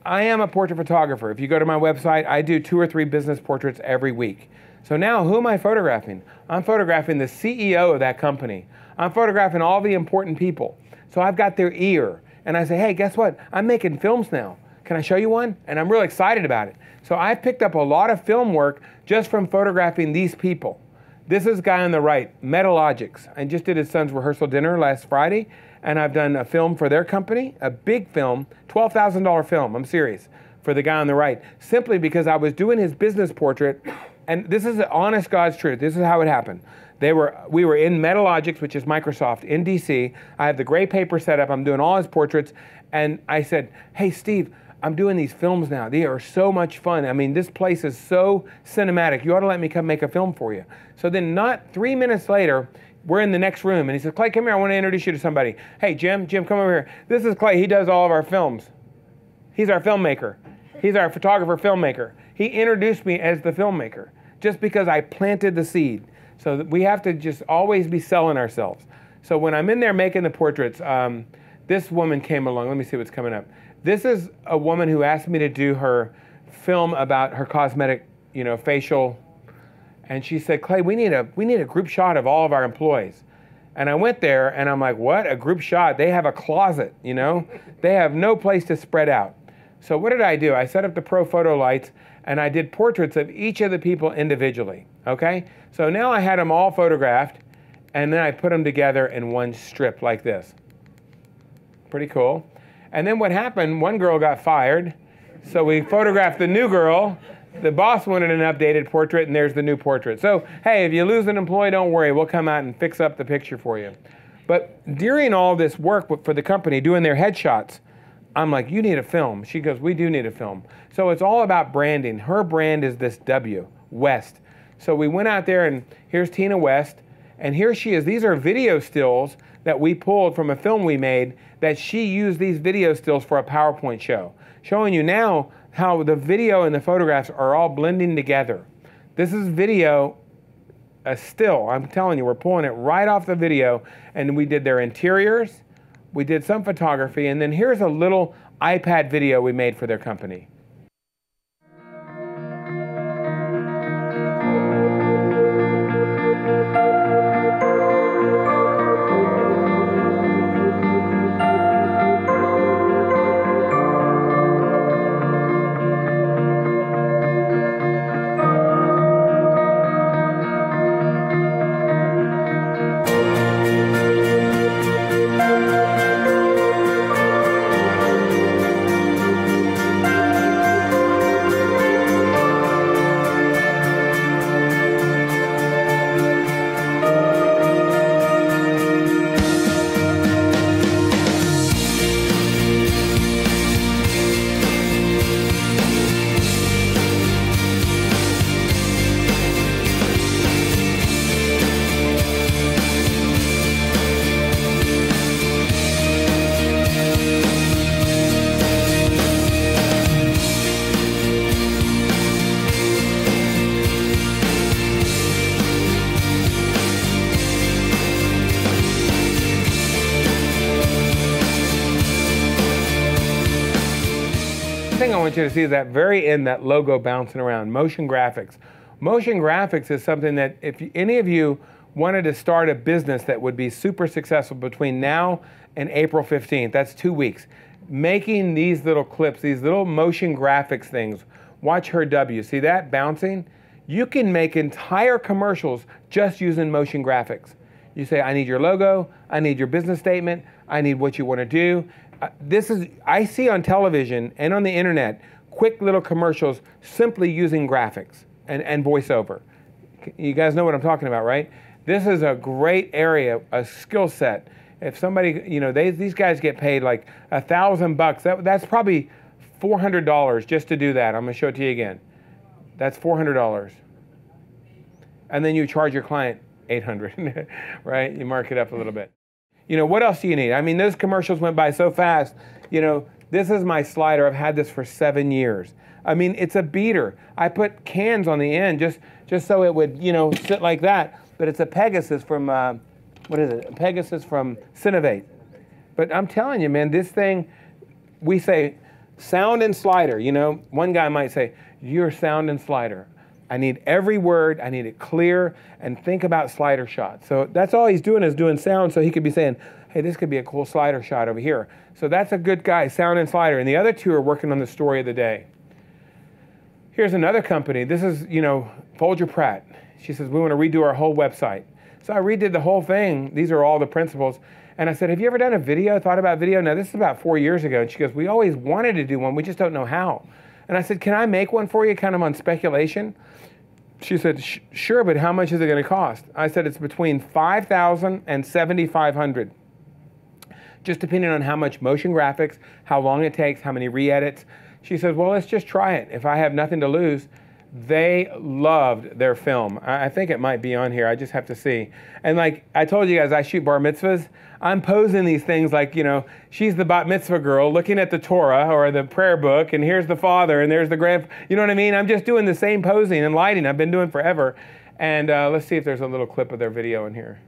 I am a portrait photographer. If you go to my website, I do 2 or 3 business portraits every week. So now who am I photographing? I'm photographing the CEO of that company. I'm photographing all the important people. So I've got their ear. And I say, hey, guess what? I'm making films now. Can I show you one? And I'm really excited about it. So I've picked up a lot of film work just from photographing these people. This is the guy on the right, Metalogics. I just did his son's rehearsal dinner last Friday, and I've done a film for their company, a big film, $12,000 film, I'm serious, for the guy on the right, simply because I was doing his business portrait, and this is the honest God's truth. This is how it happened. We were in Metalogics, which is Microsoft, in DC. I have the gray paper set up. I'm doing all his portraits, and I said, hey, Steve, I'm doing these films now. They are so much fun. I mean, this place is so cinematic. You ought to let me come make a film for you. So then not 3 minutes later, we're in the next room, and he says, Clay, come here. I want to introduce you to somebody. Hey, Jim, come over here. This is Clay. He does all of our films. He's our filmmaker. He's our photographer filmmaker. He introduced me as the filmmaker just because I planted the seed. So we have to just always be selling ourselves. So when I'm in there making the portraits, this woman came along. Let me see what's coming up. This is a woman who asked me to do her film about her cosmetic, facial. And she said, Clay, we need a group shot of all of our employees. And I went there and I'm like, what? A group shot? They have a closet, They have no place to spread out. So what did I do? I set up the pro photo lights and I did portraits of each of the people individually, okay? So now I had them all photographed and then I put them together in one strip like this. Pretty cool. And then what happened, one girl got fired, so we photographed the new girl. The boss wanted an updated portrait, and there's the new portrait. So, hey, if you lose an employee, don't worry. We'll come out and fix up the picture for you. But during all this work for the company, doing their headshots, I'm like, you need a film. She goes, we do need a film. So it's all about branding. Her brand is this W, West. So we went out there, and here's Tina West, and here she is. These are video stills that we pulled from a film we made that she used these video stills for a PowerPoint show, showing you now how the video and the photographs are all blending together. This is video, a still. I'm telling you, we're pulling it right off the video, and we did their interiors, we did some photography, and then here's a little iPad video we made for their company. Thing I want you to see is that very end, that logo bouncing around, motion graphics. Motion graphics is something that if any of you wanted to start a business that would be super successful between now and April 15th, that's 2 weeks, making these little clips, these little motion graphics things. Watch her W, see that bouncing? You can make entire commercials just using motion graphics. You say, I need your logo, I need your business statement, I need what you want to do. I see on television and on the internet quick little commercials simply using graphics and voiceover. You guys know what I'm talking about, right? This is a great area, a skill set. If somebody, these guys get paid like $1,000. That's probably $400 just to do that. I'm going to show it to you again. That's $400. And then you charge your client $800, right? You mark it up a little bit. What else do you need? I mean, those commercials went by so fast. This is my slider. I've had this for 7 years. I mean, it's a beater. I put cans on the end just so it would, you know, sit like that. But it's a Pegasus from, what is it? A Pegasus from Cinovate. But I'm telling you, man, this thing, we say sound and slider. You know, one guy might say, you're sound and slider. I need every word, I need it clear, and think about slider shots. So that's all he's doing is doing sound, so he could be saying, hey, this could be a cool slider shot over here. So that's a good guy, sound and slider. And the other two are working on the story of the day. Here's another company. This is, you know, Folger Pratt. She says, we want to redo our whole website. So I redid the whole thing. These are all the principles. And I said, have you ever done a video, thought about video? Now, this is about 4 years ago. And she goes, we always wanted to do one. We just don't know how. And I said, can I make one for you kind of on speculation? She said, sure, but how much is it going to cost? I said, it's between $5,000 and $7,500. Just depending on how much motion graphics, how long it takes, how many re-edits. She says, well, let's just try it. If I have nothing to lose. They loved their film. I think it might be on here. I just have to see. And like I told you guys, I shoot bar mitzvahs. I'm posing these things like, you know, she's the bat mitzvah girl looking at the Torah or the prayer book, and here's the father, and there's the grand, you know what I mean? I'm just doing the same posing and lighting I've been doing forever. And let's see if there's a little clip of their video in here.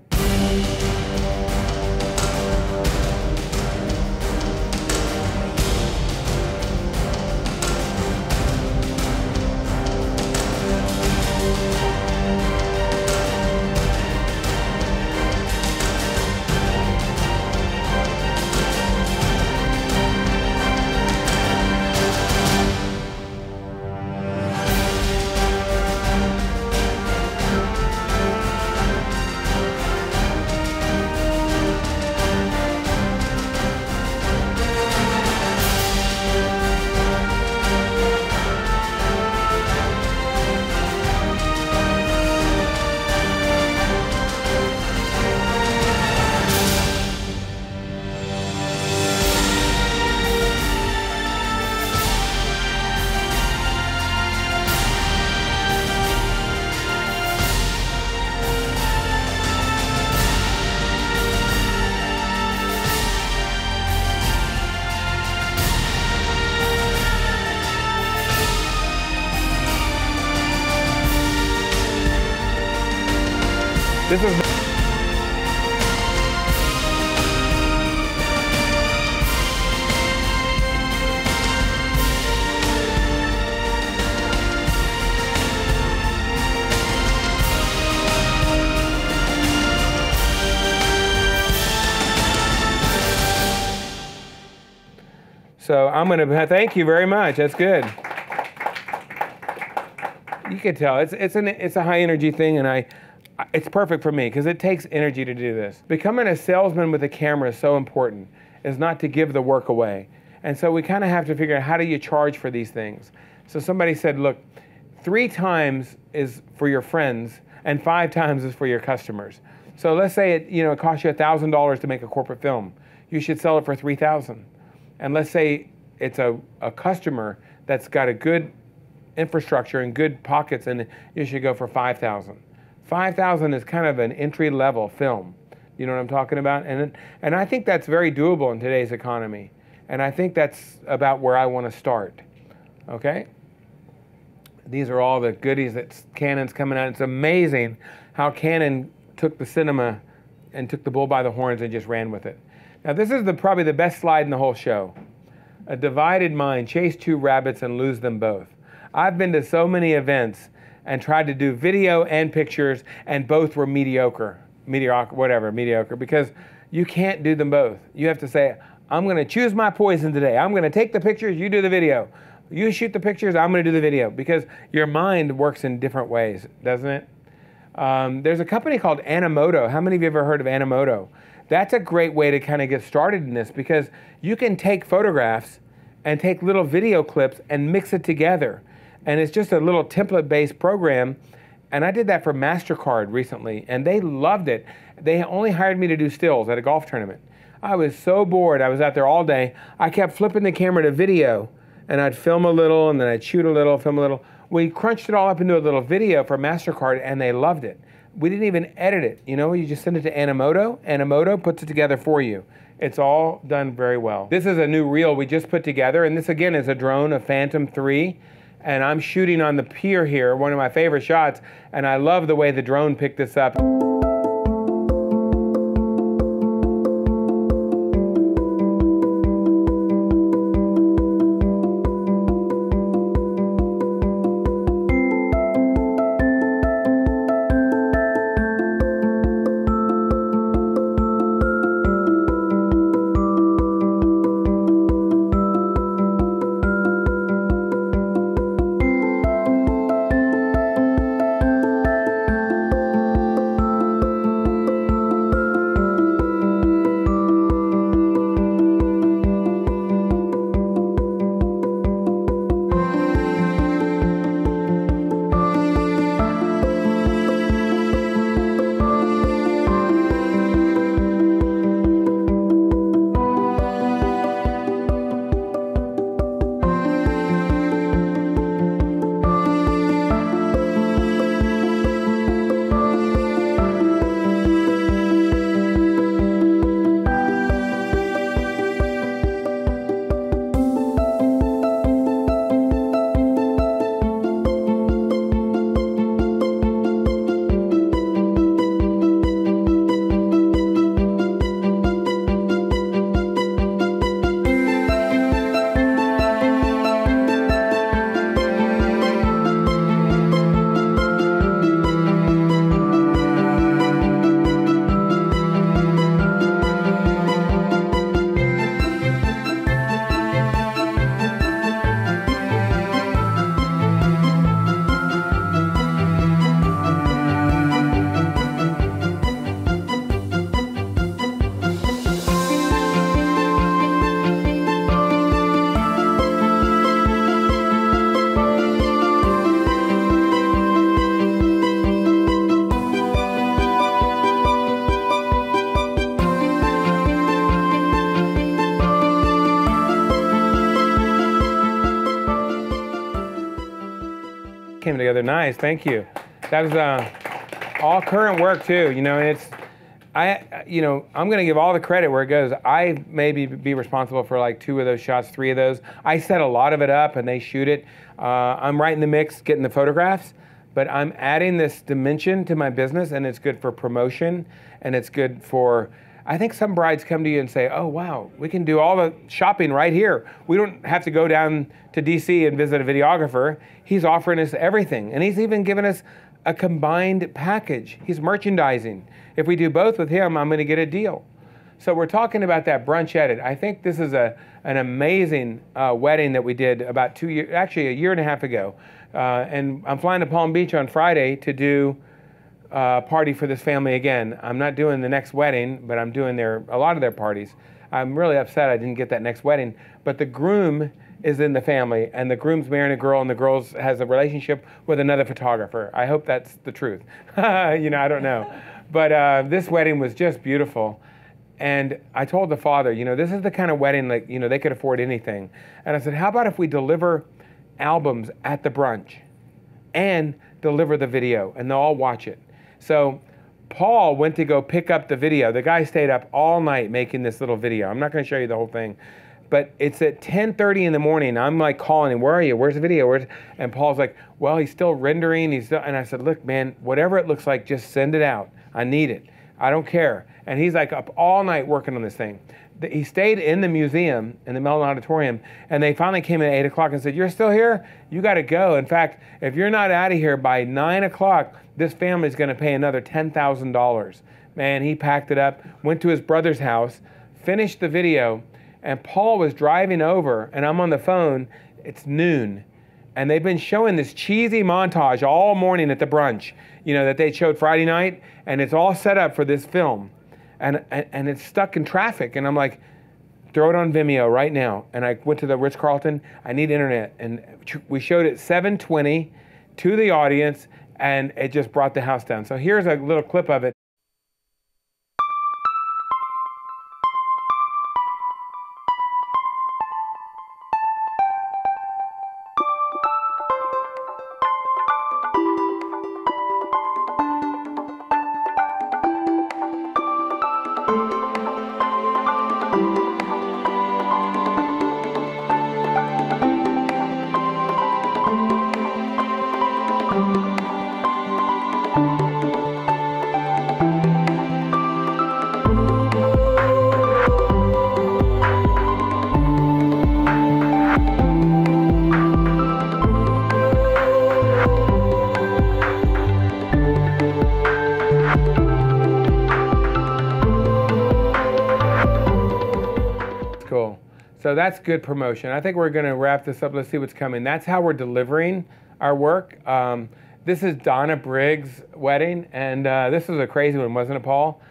This is so I'm going to thank you very much. That's good. You can tell it's a high energy thing, and it's perfect for me because it takes energy to do this. Becoming a salesman with a camera is so important, is not to give the work away. And so we kind of have to figure out, how do you charge for these things? So somebody said, look, 3 times is for your friends and 5 times is for your customers. So let's say it costs you $1,000 to make a corporate film. You should sell it for $3,000. And let's say it's a customer that's got a good infrastructure and good pockets, and you should go for $5,000. $5,000 is kind of an entry-level film. You know what I'm talking about? And I think that's very doable in today's economy. And I think that's about where I want to start. Okay? These are all the goodies that Canon's coming out. It's amazing how Canon took the cinema and took the bull by the horns and just ran with it. Now this is probably the best slide in the whole show. A divided mind, chase 2 rabbits and lose them both. I've been to so many events and tried to do video and pictures, and both were mediocre, because you can't do them both. You have to say, I'm going to choose my poison today. I'm going to take the pictures, you do the video. You shoot the pictures, I'm going to do the video, because your mind works in different ways, doesn't it? There's a company called Animoto. How many of you have ever heard of Animoto? That's a great way to kind of get started in this, because you can take photographs and take little video clips and mix it together. And it's just a little template-based program. And I did that for MasterCard recently, and they loved it. They only hired me to do stills at a golf tournament. I was so bored. I was out there all day. I kept flipping the camera to video, and I'd film a little, and then I'd shoot a little, film a little. We crunched it all up into a little video for MasterCard, and they loved it. We didn't even edit it. You know, you just send it to Animoto. Animoto puts it together for you. It's all done very well. This is a new reel we just put together, and this again is a drone, a Phantom 3. And I'm shooting on the pier here, one of my favorite shots, and I love the way the drone picked this up. Came together nice, thank you. That was all current work too, you know, and it's, I'm gonna give all the credit where it goes. I maybe be responsible for like 2 of those shots, 3 of those. I set a lot of it up and they shoot it. I'm right in the mix getting the photographs, but I'm adding this dimension to my business, and it's good for promotion, and it's good for, I think some brides come to you and say, oh wow, we can do all the shopping right here. We don't have to go down to DC and visit a videographer. He's offering us everything, and he's even given us a combined package. He's merchandising. If we do both with him, I'm gonna get a deal. So we're talking about that brunch edit. I think this is an amazing wedding that we did about 2 years, actually a year and a half ago. And I'm flying to Palm Beach on Friday to do party for this family again. I'm not doing the next wedding, but I'm doing a lot of their parties. I'm really upset I didn't get that next wedding, but the groom is in the family, and the groom's marrying a girl, and the girl has a relationship with another photographer. I hope that's the truth. You know, I don't know. But this wedding was just beautiful. And I told the father, you know, this is the kind of wedding, like, you know, they could afford anything. And I said, how about if we deliver albums at the brunch and deliver the video, and they'll all watch it. So Paul went to go pick up the video. The guy stayed up all night making this little video. I'm not going to show you the whole thing, but it's at 10:30 in the morning. I'm like calling him, where are you? Where's the video? And Paul's like, well, he's still rendering. And I said, look, man, whatever it looks like, just send it out. I need it. I don't care. And he's like up all night working on this thing. He stayed in the museum, in the Mellon Auditorium, and they finally came in at 8 o'clock and said, you're still here? You got to go. In fact, if you're not out of here by 9 o'clock, this family's going to pay another $10,000. Man, he packed it up, went to his brother's house, finished the video, and Paul was driving over, and I'm on the phone. It's noon, and they've been showing this cheesy montage all morning at the brunch, you know, that they showed Friday night, and it's all set up for this film. And it's stuck in traffic, and I'm like, throw it on Vimeo right now. And I went to the Ritz-Carlton, I need internet. And we showed it 720 to the audience, and it just brought the house down. So here's a little clip of it. So that's good promotion. I think we're going to wrap this up. Let's see what's coming. That's how we're delivering our work. This is Donna Briggs' wedding, and this was a crazy one, wasn't it, Paul?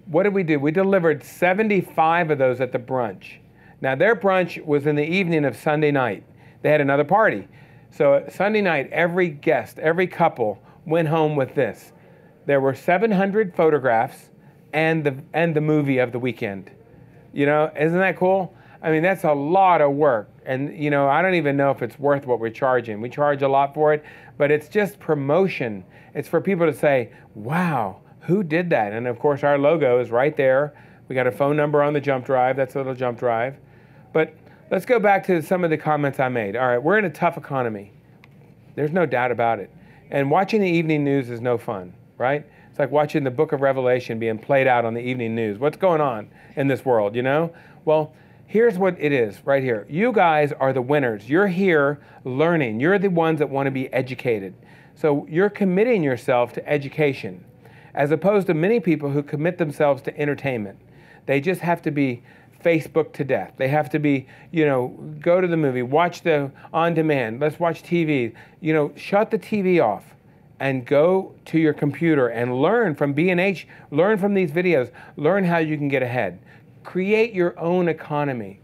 What did we do? We delivered 75 of those at the brunch. Now, their brunch was in the evening of Sunday night. They had another party. So Sunday night, every guest, every couple went home with this. There were 700 photographs and the movie of the weekend. You know, isn't that cool? I mean, that's a lot of work. And, you know, I don't even know if it's worth what we're charging. We charge a lot for it, but it's just promotion. It's for people to say, wow, who did that? And of course, our logo is right there. We got a phone number on the jump drive. That's a little jump drive. But let's go back to some of the comments I made. All right, we're in a tough economy. There's no doubt about it. And watching the evening news is no fun, right? It's like watching the book of Revelation being played out on the evening news. What's going on in this world, you know? Well, here's what it is right here. You guys are the winners. You're here learning. You're the ones that want to be educated. So you're committing yourself to education, as opposed to many people who commit themselves to entertainment. They just have to be Facebook to death. They have to be, you know, go to the movie, watch the on demand, let's watch TV. You know, shut the TV off and go to your computer and learn from B&H, learn from these videos, learn how you can get ahead. Create your own economy.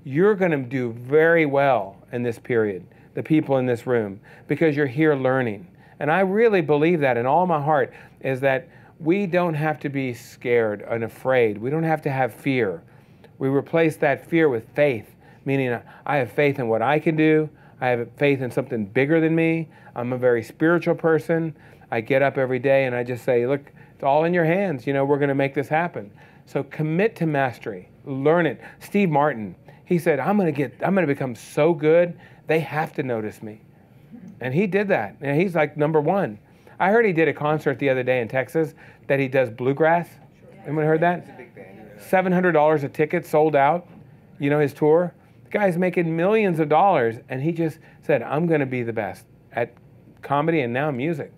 You're going to do very well in this period, the people in this room, because you're here learning. And I really believe that in all my heart, is that we don't have to be scared and afraid. We don't have to have fear. We replace that fear with faith, meaning I have faith in what I can do. I have faith in something bigger than me. I'm a very spiritual person. I get up every day and I just say, look, it's all in your hands. You know, we're going to make this happen. So commit to mastery. Learn it. Steve Martin, he said, I'm going to become so good, they have to notice me. And he did that. And he's like #1. I heard he did a concert the other day in Texas that he does bluegrass. Anyone heard that? $700 a ticket, sold out, you know, his tour. The guy's making millions of dollars, and he just said, I'm going to be the best at comedy and now music.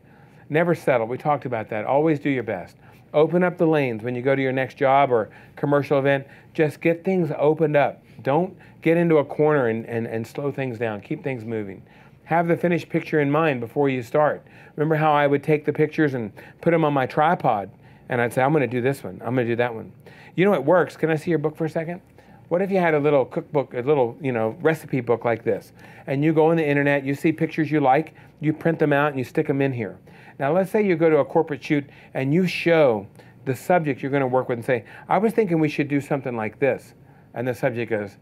Never settle. We talked about that. Always do your best. Open up the lanes when you go to your next job or commercial event. Just get things opened up. Don't get into a corner and slow things down. Keep things moving. Have the finished picture in mind before you start. Remember how I would take the pictures and put them on my tripod, and I'd say, I'm going to do this one. I'm going to do that one. You know it works. Can I see your book for a second? What if you had a little cookbook, a little, you know, recipe book like this, and you go on the internet, you see pictures you like, you print them out and you stick them in here. Now let's say you go to a corporate shoot and you show the subject you're going to work with and say, I was thinking we should do something like this. And the subject goes,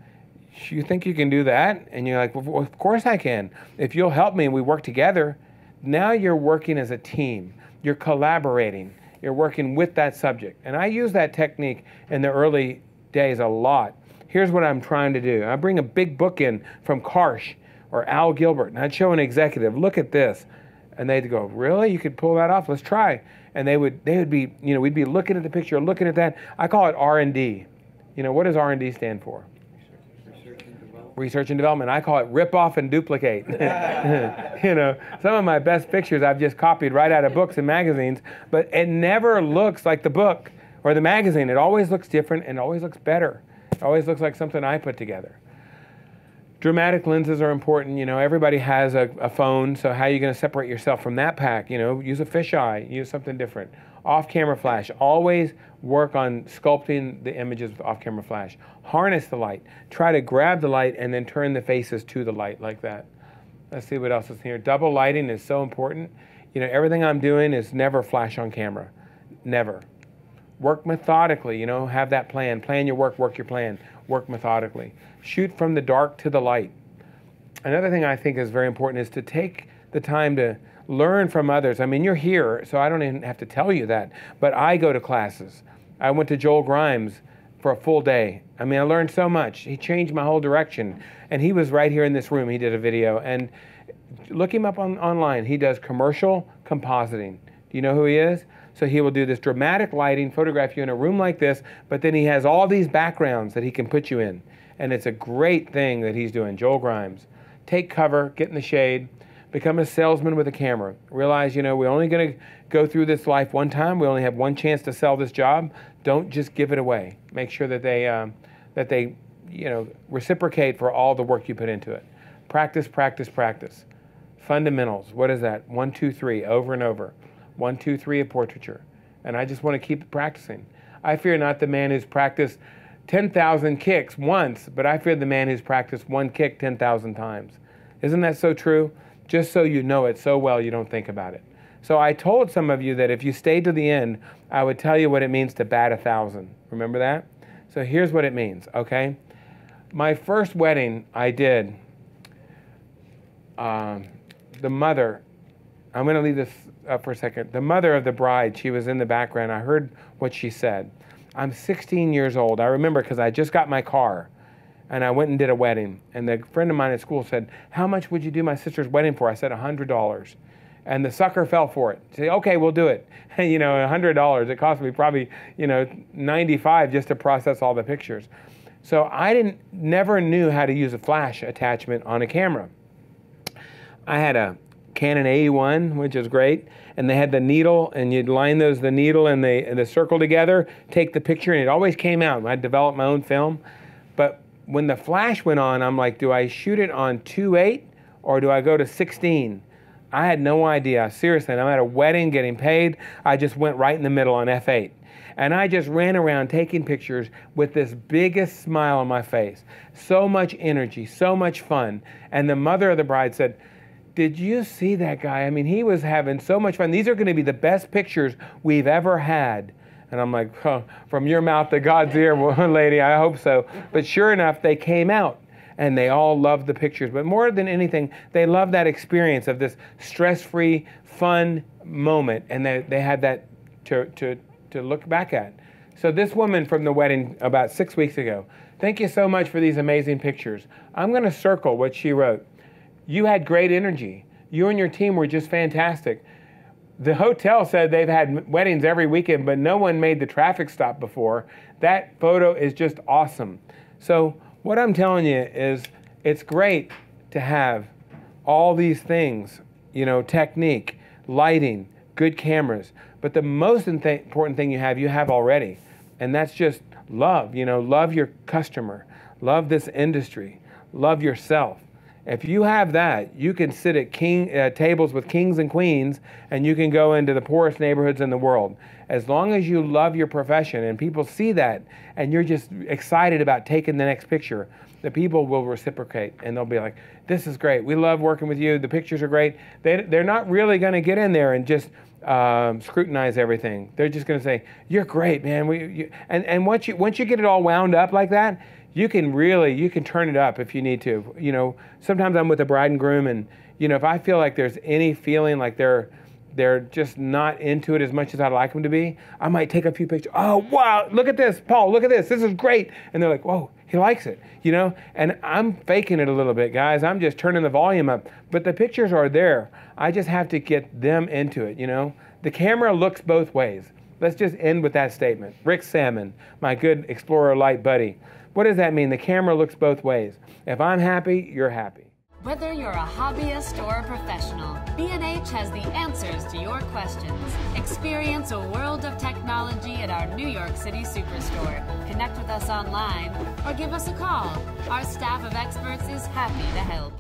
you think you can do that? And you're like, well, of course I can. If you'll help me and we work together, now you're working as a team. You're collaborating. You're working with that subject. And I use that technique in the early days a lot. Here's what I'm trying to do. I bring a big book in from Karsh or Al Gilbert, and I'd show an executive, look at this. And they'd go, really? You could pull that off? Let's try. And they would be, you know, we'd be looking at the picture, looking at that. I call it R&D. You know, what does R&D stand for? Research and development. I call it rip off and duplicate. You know, some of my best pictures I've just copied right out of books and magazines, but it never looks like the book or the magazine. It always looks different and always looks better. It always looks like something I put together. Dramatic lenses are important. You know, everybody has a phone, so how are you going to separate yourself from that pack? You know, use a fisheye, use something different. Off-camera flash. Always work on sculpting the images with off-camera flash. Harness the light. Try to grab the light and then turn the faces to the light like that. Let's see what else is here. Double lighting is so important. You know, everything I'm doing is never flash on camera. Never. Work methodically, you know, have that plan. Plan your work, work your plan. Work methodically. Shoot from the dark to the light. Another thing I think is very important is to take the time to learn from others. I mean, you're here, so I don't even have to tell you that, but I go to classes. I went to Joel Grimes for a full day. I mean, I learned so much. He changed my whole direction, and he was right here in this room. He did a video, and look him up online. He does commercial compositing. Do you know who he is? So he will do this dramatic lighting, photograph you in a room like this, but then he has all these backgrounds that he can put you in, and it's a great thing that he's doing. Joel Grimes. Take cover, get in the shade, become a salesman with a camera. Realize, you know, we're only going to go through this life one time. We only have one chance to sell this job. Don't just give it away. Make sure that they reciprocate for all the work you put into it. Practice, practice, practice. Fundamentals, what is that? 1, 2, 3, over and over. 1, 2, 3 of portraiture. And I just want to keep practicing. I fear not the man who's practiced 10,000 kicks once, but I fear the man who's practiced one kick 10,000 times. Isn't that so true? Just so you know it so well you don't think about it. So I told some of you that if you stayed to the end, I would tell you what it means to bat 1,000. Remember that? So here's what it means, okay? My first wedding I did, the mother, I'm going to leave this up for a second. The mother of the bride, she was in the background. I heard what she said. I'm 16 years old. I remember because I just got my car and I went and did a wedding. And the friend of mine at school said, how much would you do my sister's wedding for? I said, $100. And the sucker fell for it. Say, okay, we'll do it. And, $100. It cost me probably, $95 just to process all the pictures. So I never knew how to use a flash attachment on a camera. I had a Canon A1, which is great, and they had the needle, and you'd line the needle and the circle together, take the picture, and it always came out. I developed my own film. But when the flash went on, I'm like, do I shoot it on 2.8 or do I go to 16? I had no idea. Seriously, I'm at a wedding getting paid. I just went right in the middle on f8. And I just ran around taking pictures with this biggest smile on my face. So much energy, so much fun. And the mother of the bride said, did you see that guy? I mean, he was having so much fun. These are going to be the best pictures we've ever had. And I'm like, oh, from your mouth to God's ear, well, lady, I hope so. But sure enough, they came out. And they all loved the pictures. But more than anything, they loved that experience of this stress-free, fun moment. And they had that to look back at. So this woman from the wedding about 6 weeks ago, thank you so much for these amazing pictures. I'm going to circle what she wrote. You had great energy. You and your team were just fantastic. The hotel said they've had weddings every weekend, but no one made the traffic stop before. That photo is just awesome. So what I'm telling you is it's great to have all these things, technique, lighting, good cameras. But the most important thing you have already. And that's just love, love your customer, love this industry, love yourself. If you have that, you can sit at tables with kings and queens, and you can go into the poorest neighborhoods in the world. As long as you love your profession and people see that, and you're just excited about taking the next picture, the people will reciprocate, and they'll be like, this is great. We love working with you. The pictures are great. They're not really going to get in there and just scrutinize everything. They're just going to say, you're great, man. And once you get it all wound up like that, you can turn it up if you need to. Sometimes I'm with a bride and groom, and if I feel like there's any feeling like they're just not into it as much as I'd like them to be, I might take a few pictures. Oh, wow, look at this, Paul, look at this. This is great. And they're like, whoa, he likes it, And I'm faking it a little bit, guys. I'm just turning the volume up. But the pictures are there. I just have to get them into it, The camera looks both ways. Let's just end with that statement. Rick Salmon, my good Explorer of Light buddy. What does that mean? The camera looks both ways. If I'm happy, you're happy. Whether you're a hobbyist or a professional, B&H has the answers to your questions. Experience a world of technology at our New York City Superstore. Connect with us online or give us a call. Our staff of experts is happy to help.